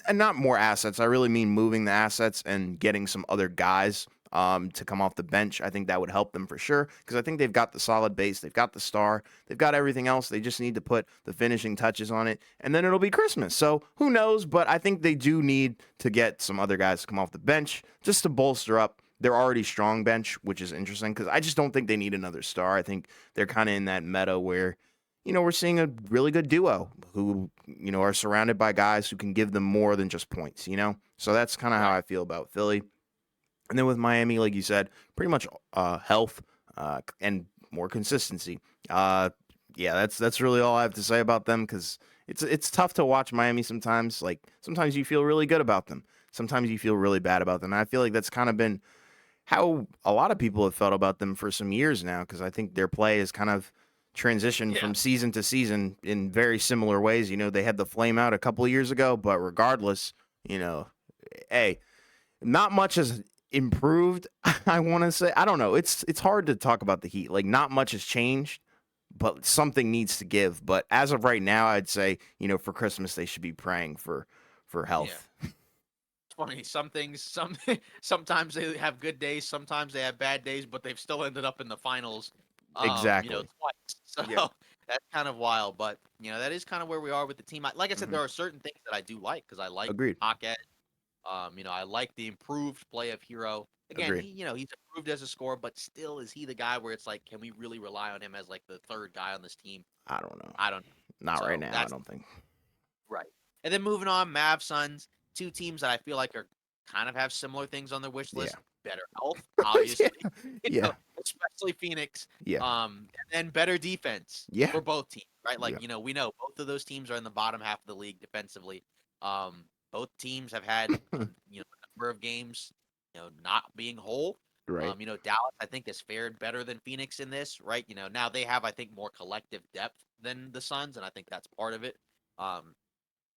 and not more assets. I really mean moving the assets and getting some other guys to come off the bench. I think that would help them for sure because I think they've got the solid base, they've got the star, they've got everything else. They just need to put the finishing touches on it, and then it'll be Christmas. So who knows? But I think they do need to get some other guys to come off the bench just to bolster up their already strong bench, which is interesting because I just don't think they need another star. I think they're kind of in that meta where we're seeing a really good duo who, are surrounded by guys who can give them more than just points. So that's kind of how Right. I feel about Philly. And then with Miami, like you said, pretty much health and more consistency. Yeah, that's really all I have to say about them because it's tough to watch Miami sometimes. Like sometimes you feel really good about them, sometimes you feel really bad about them. And I feel like that's kind of been how a lot of people have felt about them for some years now because I think their play is kind of transitioned Yeah. from season to season in very similar ways. They had the flame out a couple of years ago, but regardless, you know, hey, not much has improved. I want to say I don't know. It's hard to talk about the Heat. Like not much has changed, but something needs to give. But as of right now, I'd say for Christmas they should be praying for Yeah. health. It's funny. Some things, sometimes they have good days, sometimes they have bad days, but they've still ended up in the finals, Exactly. twice. So Yeah. that's kind of wild. But that is kind of where we are with the team. Like I said, Hmm. there are certain things that I do like because I like Agreed. Paquette. I like the improved play of Hero. Again, Agreed. he's improved as a scorer, but still, is he the guy where it's like, can we really rely on him as like the third guy on this team? I don't know. I don't know. Not right So now. I that's don't think. right. And then moving on, Mav Suns, two teams that I feel like are kind of have similar things on their wish Yeah. list. Better health, Yeah. obviously, Yeah. especially Phoenix. Yeah. And then better defense Yeah. for both teams, right? Like, Yeah. we know both of those teams are in the bottom half of the league defensively. Both teams have had a number of games, not being whole. Right. Dallas I think has fared better than Phoenix in this, right? Now they have I think more collective depth than the Suns, and I think that's part of it. Um,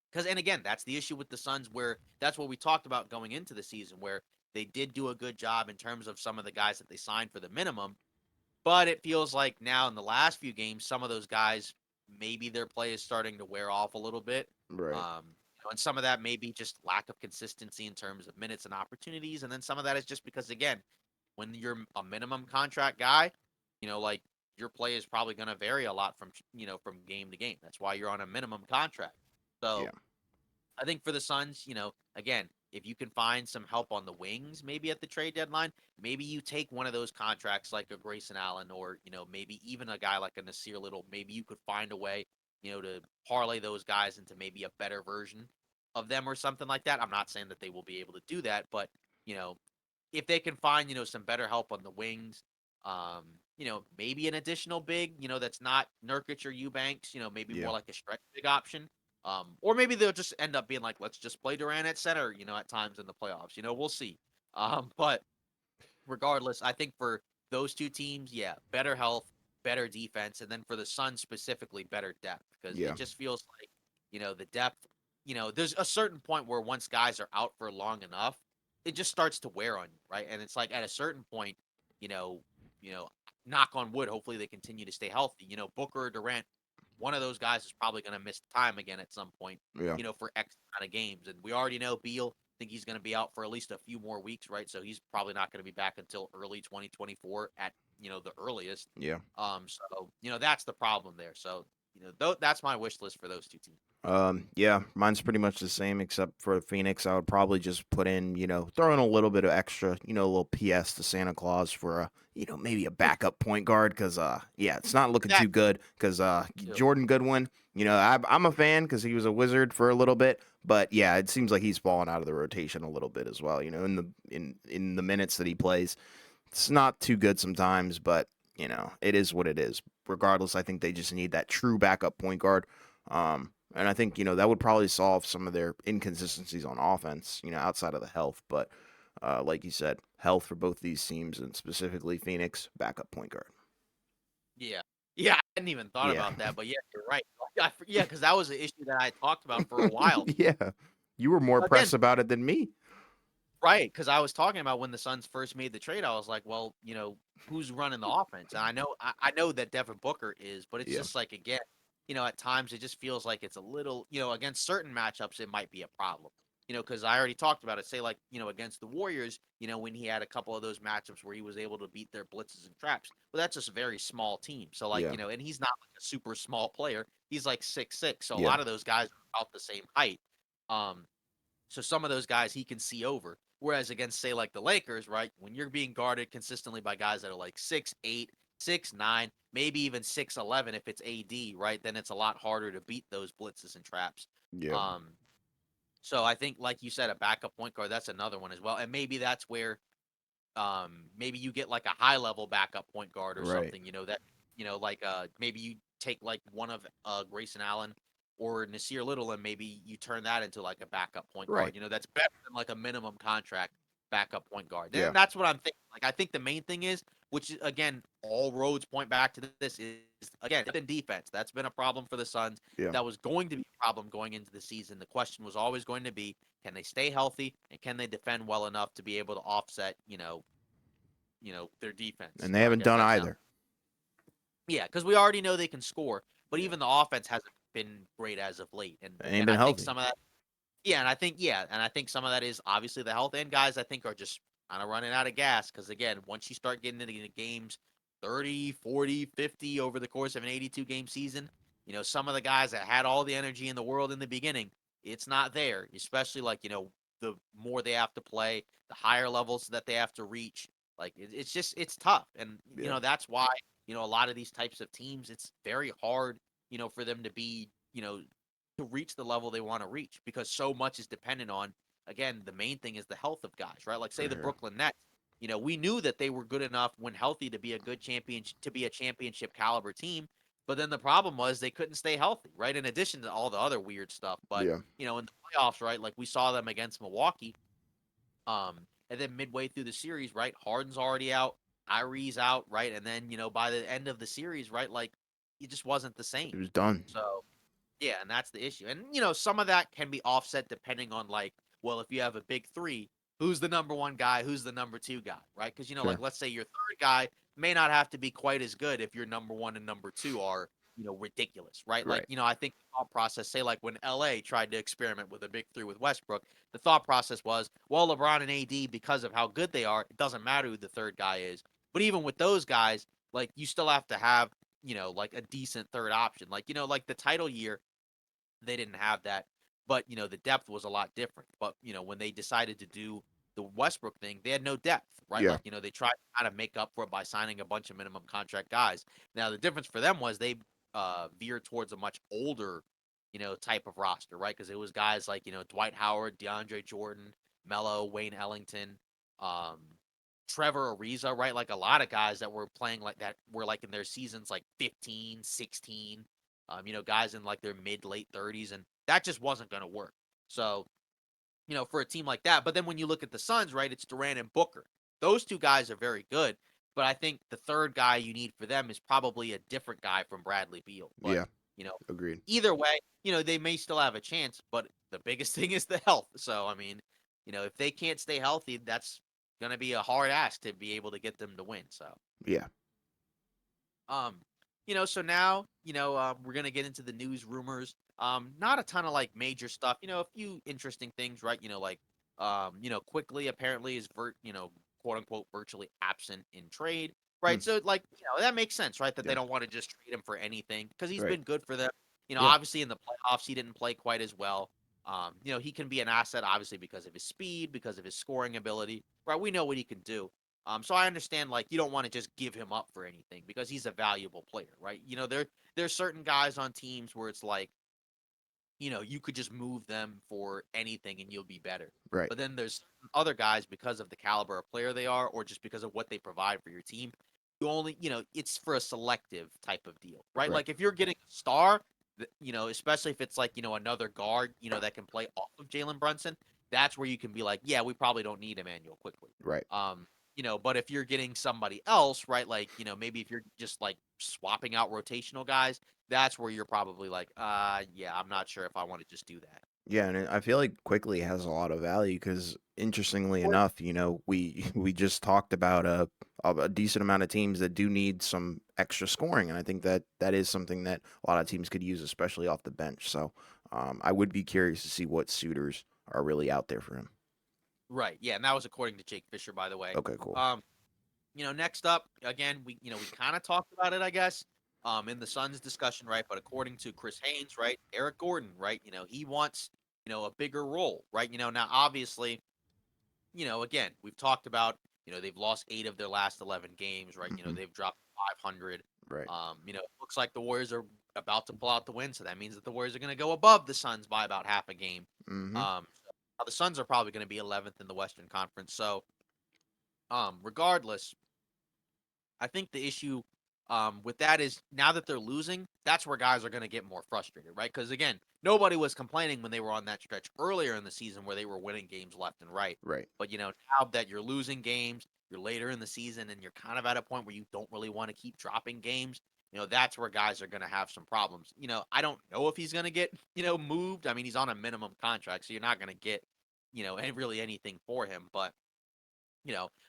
because and again, that's the issue with the Suns, where that's what we talked about going into the season, where they did do a good job in terms of some of the guys that they signed for the minimum, but it feels like now in the last few games, some of those guys maybe their play is starting to wear off a little bit. Right. And some of that may be just lack of consistency in terms of minutes and opportunities, and then some of that is just because again, when you're a minimum contract guy, like your play is probably going to vary a lot from game to game. That's why you're on a minimum contract. Yeah. So I think for the Suns, again, if you can find some help on the wings, maybe at the trade deadline, maybe you take one of those contracts like a Grayson Allen or, maybe even a guy like a Nasir Little. Maybe you could find a way, to parlay those guys into maybe a better version of them or something like that. I'm not saying that they will be able to do that, but, you know, if they can find, some better help on the wings, maybe an additional big, that's not Nurkic or Eubanks, maybe Yeah. more like a stretch big option. Or maybe they'll just end up being like, let's just play Durant at center, at times in the playoffs. We'll see. But regardless, I think for those two teams, yeah, better health, better defense, and then for the Suns specifically, better depth because Yeah. it just feels like the depth. There's a certain point where once guys are out for long enough, it just starts to wear on you, right? And it's like at a certain point, you know, you know, knock on wood, hopefully they continue to stay healthy. Booker or Durant, one of those guys is probably going to miss time again at some point. Yeah. For X amount of games, and we already know Beal think he's going to be out for at least a few more weeks, right? So he's probably not going to be back until early 2024 at the earliest. Yeah. So that's the problem there. So that's my wish list for those two teams. Yeah, mine's pretty much the same except for Phoenix. I would probably just put in, throw in a little bit of extra, a little PS to Santa Claus for a, maybe a backup point guard because, yeah, it's not looking That too good because, too. Jordan Goodwin, I'm a fan because he was a Wizard for a little bit, but yeah, it seems like he's fallen out of the rotation a little bit as well. In the minutes that he plays, it's not too good sometimes, but it is what it is. Regardless, I think they just need that true backup point guard. And I think, that would probably solve some of their inconsistencies on offense, outside of the health. But like you said, health for both these teams and specifically Phoenix, backup point guard. Yeah. Yeah, I hadn't even thought Yeah. about that, but yeah, you're right. Yeah, because that was an issue that I talked about for a while. Yeah. You were more Again, pressed about it than me. right, because I was talking about when the Suns first made the trade, I was like, well, who's running the offense? And I know that Devin Booker is, but it's Yeah. just like again, at times it just feels like it's a little, against certain matchups it might be a problem. because I already talked about it. Say like against the Warriors, when he had a couple of those matchups where he was able to beat their blitzes and traps. Well, that's just a very small team. So like Yeah. and he's not like a super small player. He's like 6'6". So a Yeah. lot of those guys are about the same height. Um, so some of those guys he can see over. Whereas against say like the Lakers, right, when you're being guarded consistently by guys that are like 6'8", 6'9", maybe even 6'11", if it's AD, right, then it's a lot harder to beat those blitzes and traps. Yeah. Um, so I think, like you said, a backup point guard, that's another one as well. And maybe that's where maybe you get like a high level backup point guard or Right. something, that like maybe you take like one of Grayson Allen or Nasir Little and maybe you turn that into like a backup point guard, Right. that's better than like a minimum contract backup point guard. Yeah. And that's what I'm thinking. Like I think the main thing is, which is again, all roads point back to this, is again in defense. That's been a problem for the Suns. Yeah. That was going to be a problem going into the season. The question was always going to be, can they stay healthy and can they defend well enough to be able to offset, their defense. And they I haven't guess done that sounds, either. yeah, because we already know they can score, but Yeah. even the offense hasn't been great as of late. And They ain't and been I think healthy. some of that, and I think some of that is obviously the health, and guys I think are just kind of running out of gas because again, once you start getting into the games 30, 40, 50 over the course of an 82 game season, some of the guys that had all the energy in the world in the beginning, it's not there, especially like, the more they have to play, the higher levels that they have to reach. Like it's just it's tough. And Yeah. that's why, a lot of these types of teams, it's very hard, for them to be, to reach the level they want to reach because so much is dependent on, again, the main thing is the health of guys, right? Like say For the sure. Brooklyn Nets, we knew that they were good enough when healthy to be a good champion, to be a championship caliber team. But then the problem was they couldn't stay healthy, right? In addition to all the other weird stuff. But, Yeah. in the playoffs, right? Like we saw them against Milwaukee. And then midway through the series, right? Harden's already out, Kyrie's out, right? And then, by the end of the series, right? Like it just wasn't the same. It was done. So yeah, and that's the issue. And some of that can be offset depending on like, well, if you have a big three, who's the number one guy, who's the number two guy, right? Because like Sure. let's say your third guy may not have to be quite as good if your number one and number two are, ridiculous, right? Like, Right. I think the thought process, say like when LA tried to experiment with a big three with Westbrook, the thought process was, well, LeBron and AD, because of how good they are, it doesn't matter who the third guy is. But even with those guys, like you still have to have, like a decent third option. Like, like the title year, they didn't have that, but the depth was a lot different. But when they decided to do the Westbrook thing, they had no depth, right? Yeah. Like they tried to kind of make up for it by signing a bunch of minimum contract guys. Now the difference for them was they veered towards a much older, type of roster, right? Because it was guys like Dwight Howard, DeAndre Jordan, Melo, Wayne Ellington, um, Trevor Ariza, right? Like a lot of guys that were playing like that were like in their seasons like 15, 16, guys in like their mid late 30s, and that just wasn't going to work. So, for a team like that, but then when you look at the Suns, right, it's Durant and Booker. Those two guys are very good, but I think the third guy you need for them is probably a different guy from Bradley Beal. But, Yeah. you know, Agreed. either way, they may still have a chance, but the biggest thing is the health. So, I mean, if they can't stay healthy, that's going to be a hard ask to be able to get them to win. So, Yeah. um, so now, we're gonna get into the news rumors. Not a ton of like major stuff. A few interesting things, right? Like, quickly apparently is quote unquote virtually absent in trade, Hmm. right? So like, that makes sense, right? That they Yeah. don't want to just trade him for anything because he's Right. been good for them. Yeah. Obviously in the playoffs he didn't play quite as well. He can be an asset obviously because of his speed, because of his scoring ability, right? We know what he can do. So I understand like you don't want to just give him up for anything because he's a valuable player, right? There's certain guys on teams where it's like, you could just move them for anything and you'll be better. Right. But then there's other guys because of the caliber of player they are or just because of what they provide for your team. You only, it's for a selective type of deal, right? Right. Like if you're getting a star, especially if it's like, another guard, that can play off of Jalen Brunson, that's where you can be like, yeah, we probably don't need Emmanuel quickly. Right. But if you're getting somebody else, right, like, maybe if you're just like swapping out rotational guys, that's where you're probably like, yeah, I'm not sure if I want to just do that. Yeah, and I feel like Quickly has a lot of value because, interestingly Or- enough, we we just talked about a decent amount of teams that do need some extra scoring, and I think that that is something that a lot of teams could use, especially off the bench. So, I would be curious to see what suitors are really out there for him. Right. Yeah, and that was according to Jake Fisher, by the way. Okay, cool. Um, next up, again, we kind of talked about it, I guess, in the Suns discussion, right? But according to Chris Haynes, right, Eric Gordon, right, he wants, a bigger role, right? Now obviously, again, we've talked about, they've lost 8 of their last 11 games, right? Hmm. They've dropped 500. Right. It looks like the Warriors are about to pull out the win, so that means that the Warriors are going to go above the Suns by about half a game. Hmm. So the Suns are probably going to be 11th in the Western Conference. So, regardless, I think the issue with that is now that they're losing, that's where guys are going to get more frustrated, right? Because again, nobody was complaining when they were on that stretch earlier in the season where they were winning games left and right. Right. But now that you're losing games, you're later in the season, and you're kind of at a point where you don't really want to keep dropping games. That's where guys are going to have some problems. I don't know if he's going to get moved. I mean, he's on a minimum contract, so you're not going to get really anything for him, but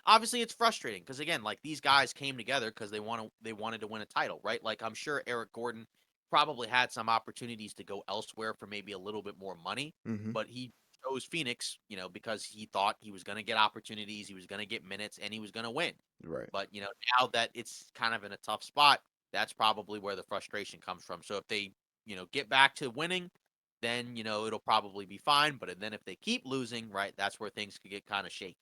obviously it's frustrating because again, like these guys came together because they wanted to win a title, right? Like I'm sure Eric Gordon probably had some opportunities to go elsewhere for maybe a little bit more money, Hmm. but he chose Phoenix, because he thought he was going to get opportunities, he was going to get minutes, and he was going to win. Right. But now that it's kind of in a tough spot, that's probably where the frustration comes from. So if they get back to winning, then it'll probably be fine. But then if they keep losing, right, that's where things could get kind of shaky.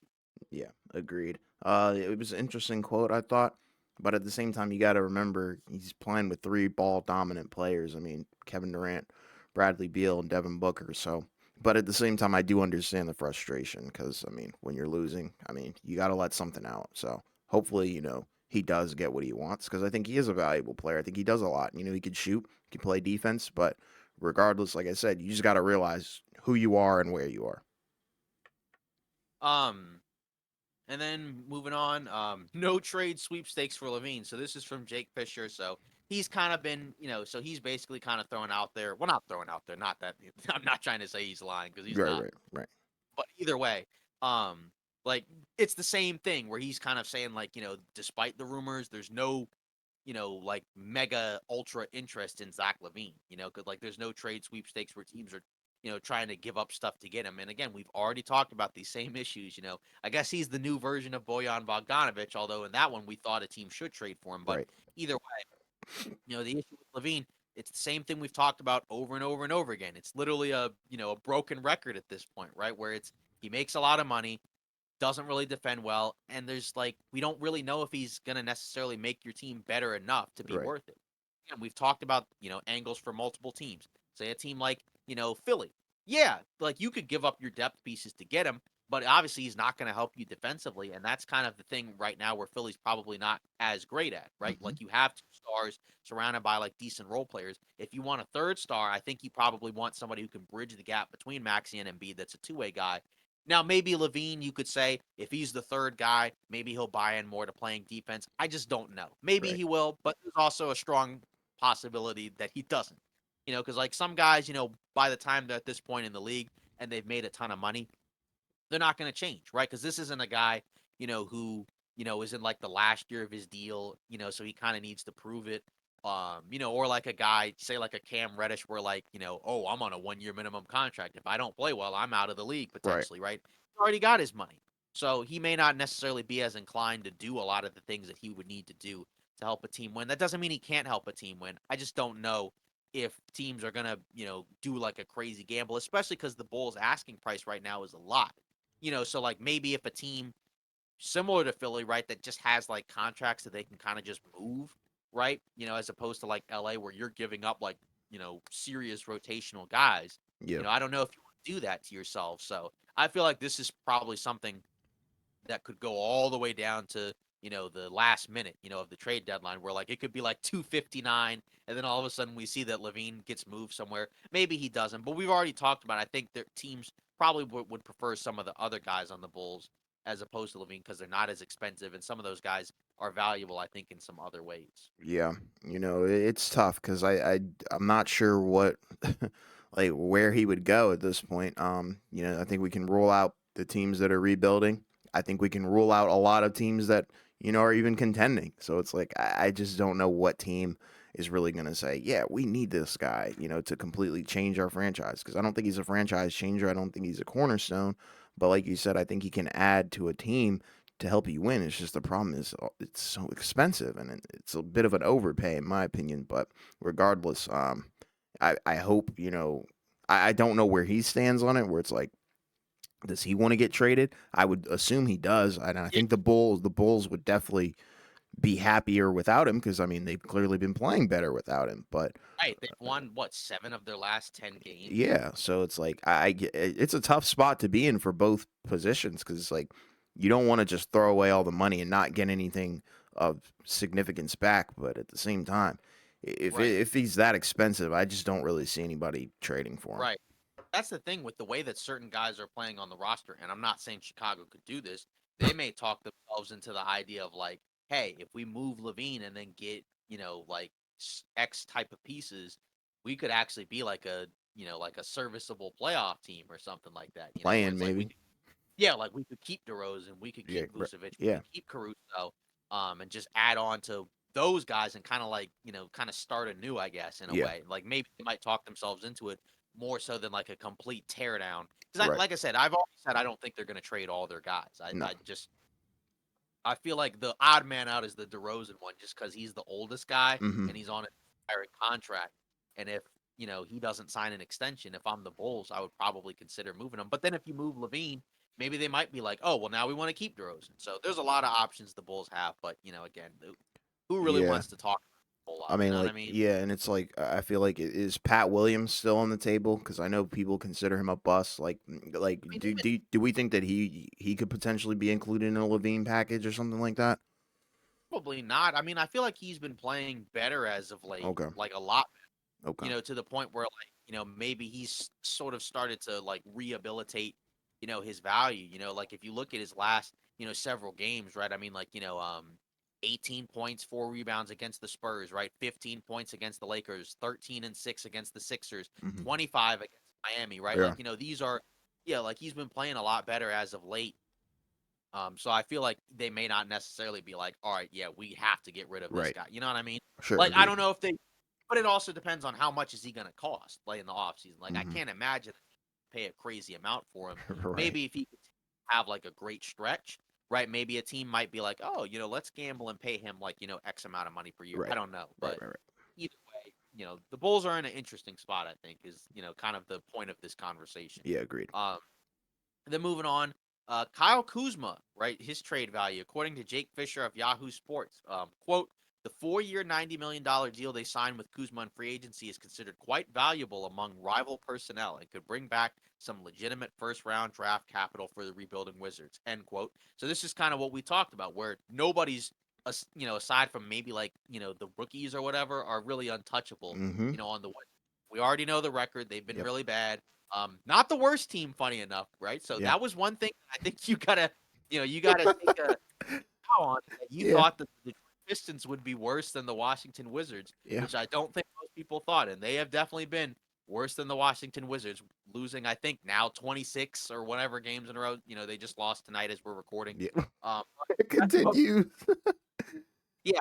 Yeah, agreed. It was an interesting quote, I thought, but at the same time, you got to remember he's playing with three ball dominant players. I mean, Kevin Durant, Bradley Beal, and Devin Booker. So, but at the same time, I do understand the frustration because I mean, when you're losing, I mean, you got to let something out. So, hopefully, he does get what he wants because I think he is a valuable player. I think he does a lot. He could shoot, he can play defense, but regardless, like I said, you just got to realize who you are and where you are. Um, And then moving on, no trade sweepstakes for Levine. So this is from Jake Fisher. So he's kind of been, so he's basically kind of throwing out there. Well, not throwing out there. Not that I'm not trying to say he's lying because he's Right, not. right, right, But either way, like it's the same thing where he's kind of saying like, despite the rumors, there's no like mega ultra interest in Zach Levine, because like there's no trade sweepstakes where teams are, trying to give up stuff to get him. And again, we've already talked about these same issues. I guess he's the new version of Bojan Bogdanovic, although in that one we thought a team should trade for him. But right, either way, the issue with Levine, it's the same thing we've talked about over and over and over again. It's literally a broken record at this point, right? Where it's he makes a lot of money, doesn't really defend well, and there's like we don't really know if he's gonna necessarily make your team better enough to be right, worth it. And we've talked about angles for multiple teams. Say a team like Philly, yeah, like you could give up your depth pieces to get him, but obviously he's not going to help you defensively, and that's kind of the thing right now where Philly's probably not as great at, right? hmm, Like you have two stars surrounded by like decent role players. If you want a third star, I think you probably want somebody who can bridge the gap between Maxey and Embiid. That's a two-way guy. Now, maybe Levine, you could say, if he's the third guy, maybe he'll buy in more to playing defense. I just don't know. Maybe right, he will, but there's also a strong possibility that he doesn't. Because like some guys, by the time they're at this point in the league and they've made a ton of money, they're not going to change, right? Because this isn't a guy, who, is in like the last year of his deal, so he kind of needs to prove it. Or like a guy, say like a Cam Reddish, where like, oh, I'm on a 1 year minimum contract. If I don't play well, I'm out of the league right, potentially, right? He already got his money. So he may not necessarily be as inclined to do a lot of the things that he would need to do to help a team win. That doesn't mean he can't help a team win. I just don't know if teams are gonna, do like a crazy gamble, especially because the Bulls asking price right now is a lot. So like maybe if a team similar to Philly, right, that just has like contracts that they can kind of just move, right? As opposed to like LA where you're giving up like, serious rotational guys. yeah, I don't know if you want to do that to yourself. So I feel like this is probably something that could go all the way down to, the last minute, of the trade deadline where like it could be like 259 and then all of a sudden we see that Levine gets moved somewhere. Maybe he doesn't, but we've already talked about it. I think their teams probably would prefer some of the other guys on the Bulls as opposed to Levine because they're not as expensive and some of those guys are valuable, I think, in some other ways. yeah. It's tough because I'm not sure what like where he would go at this point. I think we can rule out the teams that are rebuilding. I think we can rule out a lot of teams that are even contending. So it's like I just don't know what team is really going to say, yeah, we need this guy, to completely change our franchise. Because I don't think he's a franchise changer. I don't think he's a cornerstone. But like you said, I think he can add to a team to help you win. It's just the problem is it's so expensive and it's a bit of an overpay in my opinion. But regardless, I hope I don't know where he stands on it. Where it's like, does he want to get traded? I would assume he does, and I Yeah, think the Bulls would definitely be happier without him because I mean they've clearly been playing better without him. But right. They've won what 7 of their last 10 games. yeah, so it's like it's a tough spot to be in for both positions because it's like you don't want to just throw away all the money and not get anything of significance back, but at the same time, Right. if he's that expensive, I just don't really see anybody trading for him. Right. That's the thing with the way that certain guys are playing on the roster, and I'm not saying Chicago could do this. They may talk themselves into the idea of like, hey, if we move Levine and then get, like X type of pieces, we could actually be like like a serviceable playoff team or something like that, where Playing it's like maybe, yeah, like we could keep DeRozan, we could yeah, keep Vucevic, we yeah, could keep Caruso, and just add on to those guys and kind of like, kind of start anew, I guess, in a yeah, way. Like maybe they might talk themselves into it more so than like a complete teardown. Because right. like I said, I've always said I don't think they're going to trade all their guys. No, I feel like the odd man out is the DeRozan one, just because he's the oldest guy hmm, and he's on an expiring contract. And if he doesn't sign an extension, if I'm the Bulls, I would probably consider moving him. But then if you move Levine, maybe they might be like, oh, well, now we want to keep DeRozan. So there's a lot of options the Bulls have. But again, who really yeah. wants to talk a whole I lot? You mean, know what I like, mean? yeah, and it's like I feel like is Pat Williams still on the table? Because I know people consider him a bust. Like, I mean, do we think that he could potentially be included in a Levine package or something like that? probably not. I mean, I feel like he's been playing better as of late, Okay, like a lot okay, to the point where like, maybe he's sort of started to like rehabilitate, his value. Like if you look at his last, several games, right? I mean, like, 18 points, 4 rebounds against the Spurs, right? 15 points against the Lakers, 13 and 6 against the Sixers, hmm, 25 against Miami, right? yeah, Like, these are yeah, like he's been playing a lot better as of late. So I feel like they may not necessarily be like, all right, yeah, we have to get rid of this right, guy. You know what I mean? sure, Like, I agreed. don't know if they but it also depends on how much is he gonna cost, like, in the offseason. Like, I Hmm. can't imagine pay a crazy amount for him. Right, Maybe if he could have, like, a great stretch, right? Maybe a team might be like, "Oh, let's gamble and pay him, like, X amount of money per year." I right, don't know, right, but right, right. either way, the Bulls are in an interesting spot, I think, is, kind of the point of this conversation. Yeah, agreed. Um then moving on, Kyle Kuzma, right? His trade value, according to Jake Fisher of Yahoo Sports, quote, the 4-year, $90 million deal they signed with Kuzma in free agency is considered quite valuable among rival personnel and could bring back some legitimate first round draft capital for the rebuilding Wizards, end quote. So this is kind of what we talked about, where nobody's, aside from maybe like, the rookies or whatever, are really untouchable, Hmm. on the Wizards. We already know the record. They've been Yep. really bad. Not the worst team, funny enough, right? So Yeah. that was one thing I think you gotta take a bow on that you Yeah. thought that the Pistons would be worse than the Washington Wizards, Yeah. which I don't think most people thought, and they have definitely been worse than the Washington Wizards, losing I think now 26 or whatever games in a row. They just lost tonight as we're recording. Yeah. Um, It continues. yeah,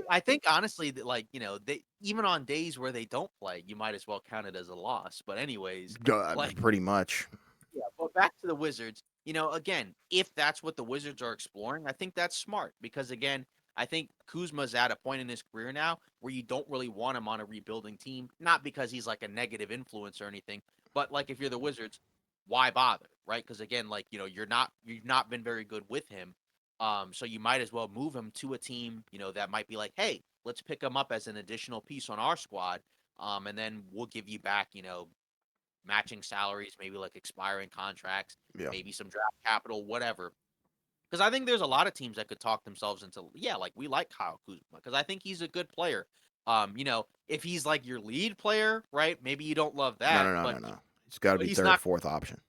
I think honestly that like they even on days where they don't play, you might as well count it as a loss. But anyways, like Pretty much. yeah, but back to the Wizards. Again, if that's what the Wizards are exploring, I think that's smart because again, I think Kuzma's at a point in his career now where you don't really want him on a rebuilding team, not because he's like a negative influence or anything, but like if you're the Wizards, why bother, right? Because again, like you've not been very good with him, so you might as well move him to a team, that might be like, hey, let's pick him up as an additional piece on our squad, and then we'll give you back, matching salaries, maybe like expiring contracts, Yeah. maybe some draft capital, whatever. Because I think there's a lot of teams that could talk themselves into, yeah, like we like Kyle Kuzma because I think he's a good player. If he's like your lead player, right? Maybe you don't love No, that, no, no, but no, no. It's got to but be he's third, not. fourth option.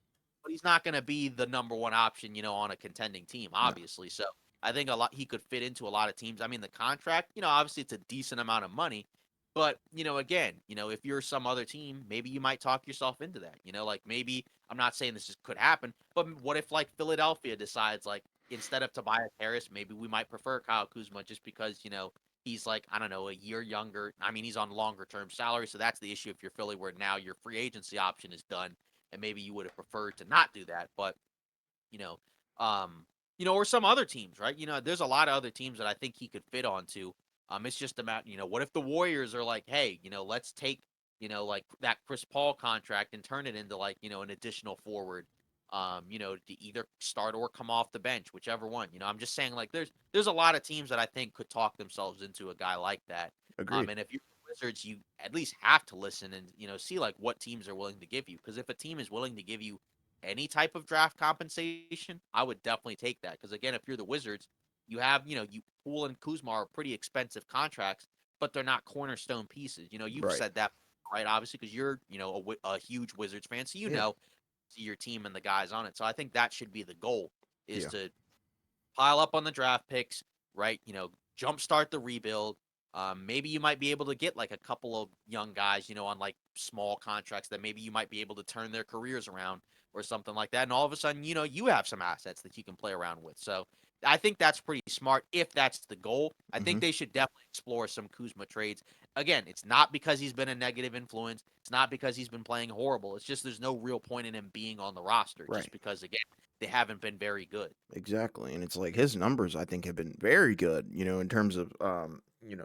But he's not going to be the number one option, on a contending team, No. obviously. So I think a lot he could fit into a lot of teams. I mean, the contract, obviously it's a decent amount of money, but again, if you're some other team, maybe you might talk yourself into that. Like maybe I'm not saying this could happen, but what if like Philadelphia decides like instead of Tobias Harris, maybe we might prefer Kyle Kuzma just because he's like, I don't know, a year younger. I mean, he's on longer term salary, so that's the issue if you're Philly, where now your free agency option is done, and maybe you would have preferred to not do that. But you know, um, or some other teams, right? There's a lot of other teams that I think he could fit onto. It's just about, what if the Warriors are like, hey, let's take, like that Chris Paul contract and turn it into like, an additional forward, to either start or come off the bench, whichever one. I'm just saying like there's a lot of teams that I think could talk themselves into a guy like that. Agreed. And if you're the Wizards, you at least have to listen and, see like what teams are willing to give you. Because if a team is willing to give you any type of draft compensation, I would definitely take that. Because again, if you're the Wizards, you have, you Poole and Kuzma are pretty expensive contracts, but they're not cornerstone pieces. You've Right. said that, right? Obviously, because you're, a huge Wizards fan, so Yeah. your team and the guys on it. So I think that should be the goal, is Yeah. to pile up on the draft picks, right? Jumpstart the rebuild. Maybe you might be able to get like a couple of young guys, on like small contracts that maybe you might be able to turn their careers around or something like that. And all of a sudden, you have some assets that you can play around with. So I think that's pretty smart if that's the goal. I think Hmm. they should definitely explore some Kuzma trades. Again, it's not because he's been a negative influence. It's not because he's been playing horrible. It's just there's no real point in him being on the roster just Right. because, again, they haven't been very good. Exactly. And it's like his numbers I think have been very good, in terms of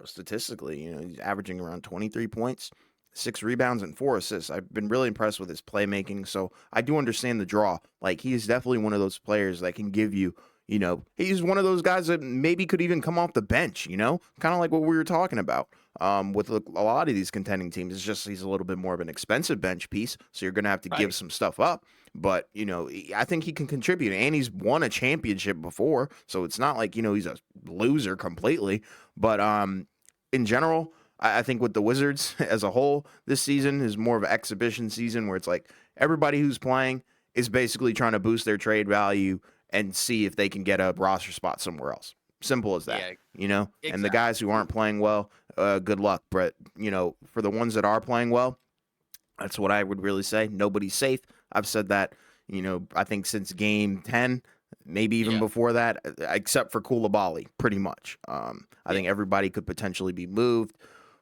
statistically, he's averaging around 23 points, 6 rebounds and 4 assists. I've been really impressed with his playmaking, so I do understand the draw. Like he is definitely one of those players that can give you, he's one of those guys that maybe could even come off the bench, kind of like what we were talking about. With a lot of these contending teams, it's just he's a little bit more of an expensive bench piece, so you're going to have to give Right. some stuff up. But I think he can contribute, and he's won a championship before, so it's not like he's a loser completely. But in general, I think with the Wizards as a whole, this season is more of an exhibition season where it's like everybody who's playing is basically trying to boost their trade value and see if they can get a roster spot somewhere else. Simple as that, Yeah, And the guys who exactly. aren't playing well, good luck. But for the ones that are playing well, that's what I would really say. Nobody's safe. I've said that, I think since game 10, maybe even Yeah. before that, except for Koulibaly, pretty much. I Yeah. think everybody could potentially be moved.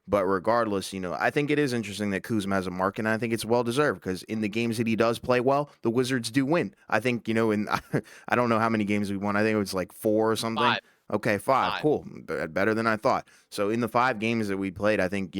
But regardless, I think it is interesting that Kuzma has a mark, and I think it's well deserved because in the games that he does play well, the Wizards do win. I think, in I don't know how many games we won. I think it was like 4 or something. 5. Okay, 5. 5. Cool. Better than I thought. So in the 5 games that we played, I think,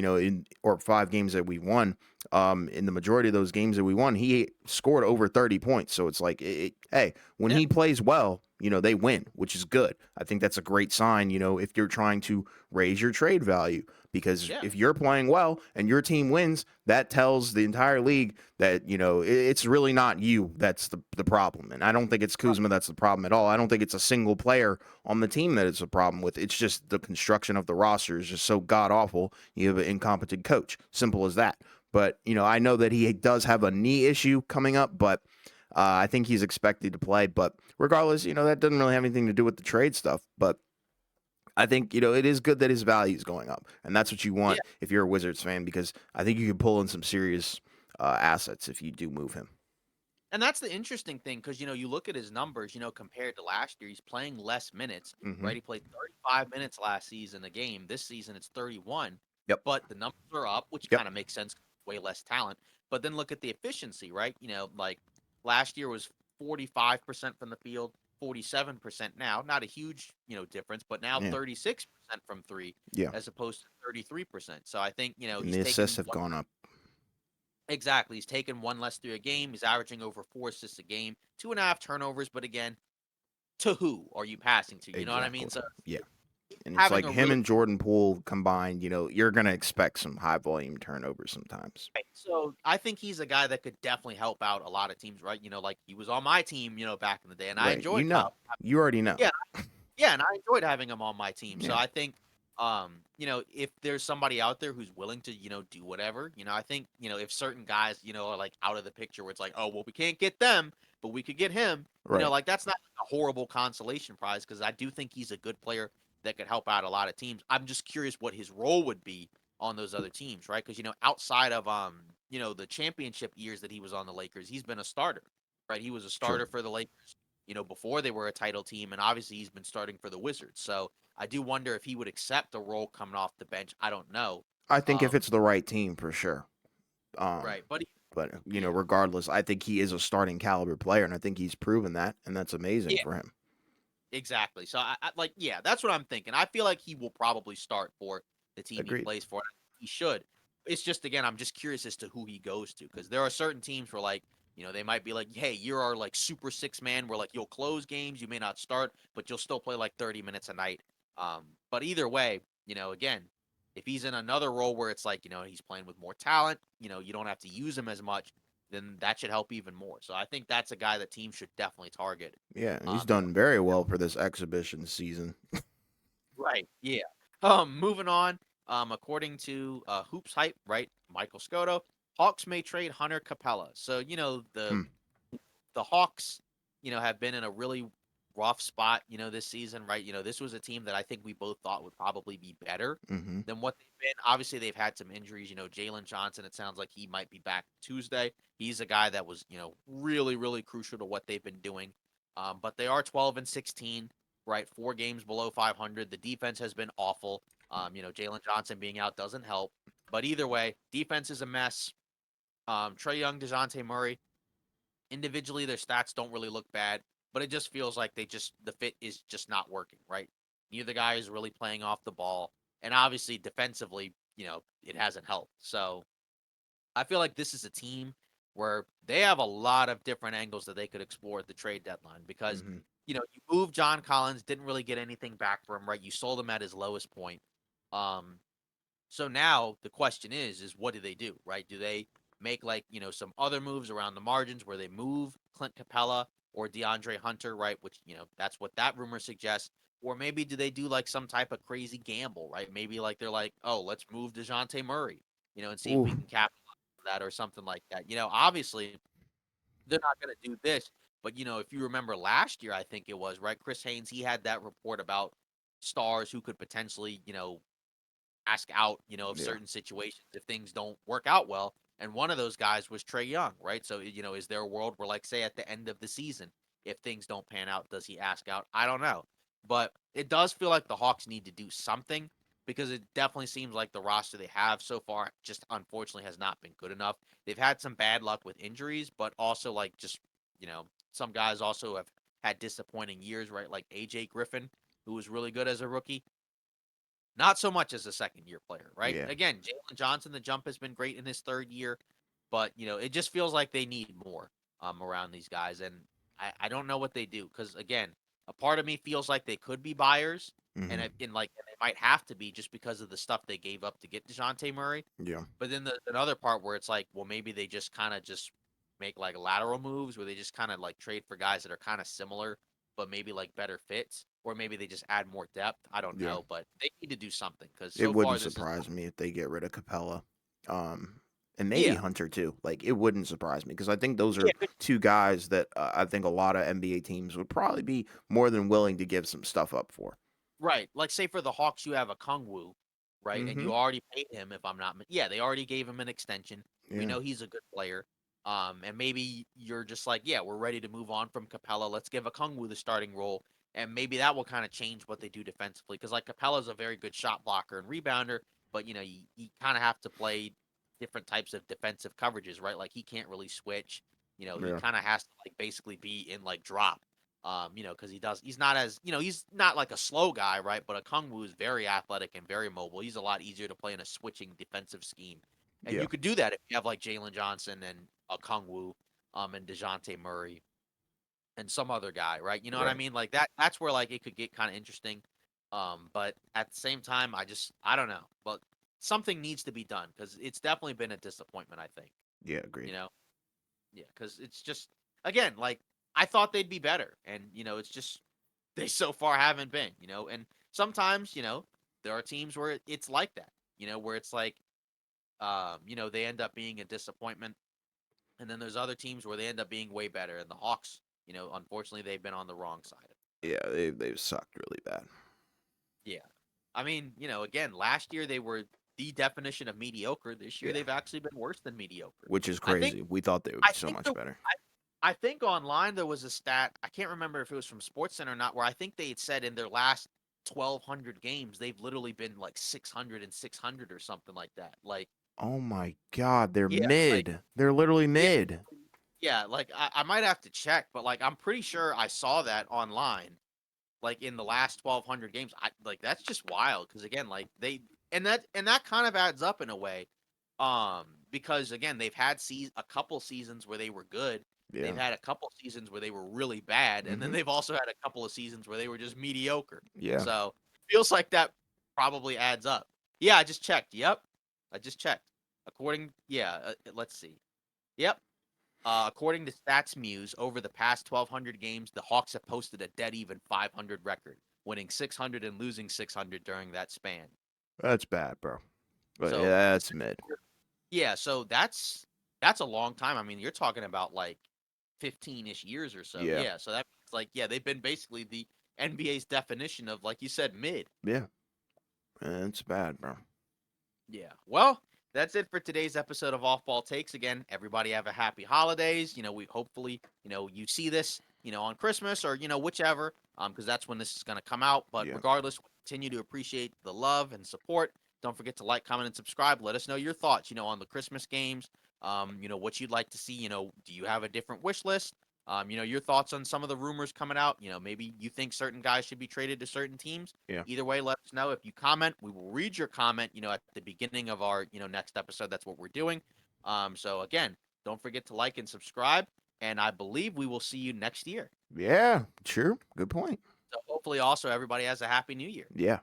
or 5 games that we won, in the majority of those games that we won, he scored over 30 points. So it's like, hey, when Yeah. he plays well, they win, which is good. I think that's a great sign, if you're trying to raise your trade value. Because Yeah. if you're playing well and your team wins, that tells the entire league that, it's really not you that's the problem. And I don't think it's Right. Kuzma that's the problem at all. I don't think it's a single player on the team that it's a problem with. It's just the construction of the roster is just so god awful. You have an incompetent coach. Simple as that. But, I know that he does have a knee issue coming up, but I think he's expected to play. But regardless, that doesn't really have anything to do with the trade stuff. But I think, it is good that his value is going up. And that's what you Yeah. want if you're a Wizards fan, because I think you can pull in some serious assets if you do move him. And that's the interesting thing because, you look at his numbers, compared to last year, he's playing less minutes, Hmm. right? He played 35 minutes last season a game. This season, it's 31, Yep. but the numbers are up, which Yep. kind of makes sense. Way less talent. But then look at the efficiency, right? Like last year was 45% from the field, 47% now. Not a huge, difference, but now Yeah. 36% from three Yeah. as opposed to 33%. So I think, And he's the assists taken have one. gone up. Exactly. He's taken one less through a game. He's averaging over 4 assists a game, 2.5 turnovers. But again, to who are you passing to? You know what I mean? Exactly. So Yeah. And it's having like a him really and Jordan Poole combined, you're going to expect some high volume turnovers sometimes. so I think he's a guy that could definitely help out a lot of teams, right? Like he was on my team, back in the day, and I Right. enjoyed You already know. yeah, yeah, and I enjoyed having him on my team. So Yeah. I think, if there's somebody out there who's willing to, do whatever, I think, if certain guys, are like out of the picture where it's like, oh, well, we can't get them, but we could get him, Right. like that's not like a horrible consolation prize because I do think he's a good player that could help out a lot of teams. I'm just curious what his role would be on those other teams, right? Because, outside of, the championship years that he was on the Lakers, he's been a starter, right? He was a True. starter for the Lakers before they were a title team, and obviously he's been starting for the Wizards. So I do wonder if he would accept a role coming off the bench. I don't know. I think if Um, it's the right team, for sure. Um, right, but but yeah, regardless, I think he is a starting caliber player, and I think he's proven that, and that's amazing yeah, for him. exactly. So I like, yeah, that's what I'm thinking. I feel like he will probably start for the team he Agreed. plays for. He should. It's just again, I'm just curious as to who he goes to because there are certain teams where like they might be like, hey, you're our like super six man where like you'll close games, you may not start, but you'll still play like 30 minutes a night. But either way, again, if he's in another role where it's like he's playing with more talent, you don't have to use him as much, then that should help even more. So I think that's a guy that teams should definitely target. Yeah, and he's Um, you know, done very well for this exhibition season. Right. Yeah. Moving on. According to Hoops Hype, right? Michael Scotto, Hawks may trade Hunter Capella. So Hmm. the Hawks, have been in a really rough spot, this season, right? This was a team that I think we both thought would probably be better Mm-hmm. than what they've been. Obviously, they've had some injuries. Jalen Johnson, it sounds like he might be back Tuesday. He's a guy that was, really, really crucial to what they've been doing. But they are 12-16, right? 4 games below 500. The defense has been awful. Jalen Johnson being out doesn't help. But either way, defense is a mess. Trey Young, DeJounte Murray, individually their stats don't really look bad, but it just feels like the fit is just not working, right? Neither guy is really playing off the ball, and obviously defensively, it hasn't helped. So I feel like this is a team where they have a lot of different angles that they could explore at the trade deadline because Mm-hmm. you moved John Collins, didn't really get anything back for him, right? You sold him at his lowest point. Um, so now the question is what do they do, right? Do they make like, some other moves around the margins where they move Clint Capella or DeAndre Hunter, right? Which, that's what that rumor suggests. Or maybe do they do like some type of crazy gamble, right? Maybe like they're like, oh, let's move DeJounte Murray, and see if Ooh. we can capitalize on that or something like that. Obviously they're not going to do this, but if you remember last year, I think it was, right? Chris Haynes, he had that report about stars who could potentially, ask out, of Yeah. certain situations if things don't work out well. And one of those guys was Trey Young, right? So, is there a world where, like, say, at the end of the season, if things don't pan out, does he ask out? I don't know. But it does feel like the Hawks need to do something because it definitely seems like the roster they have so far just unfortunately has not been good enough. They've had some bad luck with injuries, but also, like, just, some guys also have had disappointing years, right? Like AJ Griffin, who was really good as a rookie. Not so much as a second year player, right? Yeah. Again, Jalen Johnson, the jump has been great in his third year, but it just feels like they need more around these guys, and I don't know what they do because again, a part of me feels like they could be buyers, and Mm-hmm. and they might have to be just because of the stuff they gave up to get Dejounte Murray. Yeah. But then another part where it's like, well, maybe they just kind of just make like lateral moves where they just kind of like trade for guys that are kind of similar, but maybe like better fits, or maybe they just add more depth. I don't Yeah. know, but they need to do something because It so far wouldn't this is surprise me if they get rid of Capella. And maybe yeah, Hunter too. Like it wouldn't surprise me because I think those yeah, are two guys that I think a lot of NBA teams would probably be more than willing to give some stuff up for. right. Like say for the Hawks, you have a Kungwu, right, and Mm-hmm. you already paid him. If I'm not, yeah, they already gave him an extension. We Yeah. know he's a good player. And maybe you're just like, yeah, we're ready to move on from Capella. Let's give a Kungwu the starting role, and maybe that will kind of change what they do defensively. Because like Capella's a very good shot blocker and rebounder, but you kind of have to play different types of defensive coverages, right? Like he can't really switch. He Yeah. kind of has to like basically be in like drop because he's not as, he's not like a slow guy, right? But a Kung Wu is very athletic and very mobile. He's a lot easier to play in a switching defensive scheme. And Yeah. you could do that if you have like Jalen Johnson and a Kung Wu, and DeJounte Murray and some other guy, right? You know what I Right. mean? Like that's where like it could get kind of interesting. But at the same time, I don't know. But something needs to be done because it's definitely been a disappointment, I think. Yeah. You Agreed. know? Yeah, because it's just again, like I thought they'd be better, and it's just they so far haven't been. And sometimes there are teams where it's like that. Where it's like they end up being a disappointment, and then there's other teams where they end up being way better. And the Hawks, unfortunately, they've been on the wrong side of it. Yeah. They've sucked really bad, Yeah, I mean, again, last year they were the definition of mediocre. This year yeah, they've actually been worse than mediocre. which is I think. crazy. We thought they would I be so think much the better. I think online there was a stat. I can't remember if it was from SportsCenter or not, where I think they had said in their last 1,200 games, they've literally been like 600 and 600 or something like that. Like, Oh my god, they're yeah, like, mid. They're literally yeah, mid. yeah, like I might have to check, but like I'm pretty sure I saw that online, like in the last 1,200 games. I like that's just wild because again, like that kind of adds up in a way, because again they've had a couple seasons where they were good, they've Yeah. had a couple seasons where they were really bad, and then Mhm. they've also had a couple of seasons where they were just mediocre. Yeah. So feels like that probably adds up. Yeah, I just checked. Yep, I just checked. Yeah, let's see. Yep, according to StatsMuse, over the past 1,200 games, the Hawks have posted a dead even 500 record, winning 600 and losing 600 during that span. That's bad, bro. But yeah, So, that's mid. yeah, so that's a long time. I mean, you're talking about like 15-ish years or so. Yeah. Yeah, so that means like yeah, they've been basically the NBA's definition of like you said mid. Yeah. It's bad, bro. Yeah. Well, that's it for today's episode of Off Ball Takes. Again, everybody have a happy holidays. We hopefully, you see this, on Christmas or, whichever, because that's when this is going to come out. But Yeah. regardless, we continue to appreciate the love and support. Don't forget to like, comment, and subscribe. Let us know your thoughts, on the Christmas games. What you'd like to see. Do you have a different wish list? Your thoughts on some of the rumors coming out. Maybe you think certain guys should be traded to certain teams. Yeah. Either way, let us know. If you comment, we will read your comment, at the beginning of our, next episode. That's what we're doing. So again, don't forget to like and subscribe. And I believe we will see you next year. Yeah. Sure. Good point. So hopefully also everybody has a happy new year. Yeah.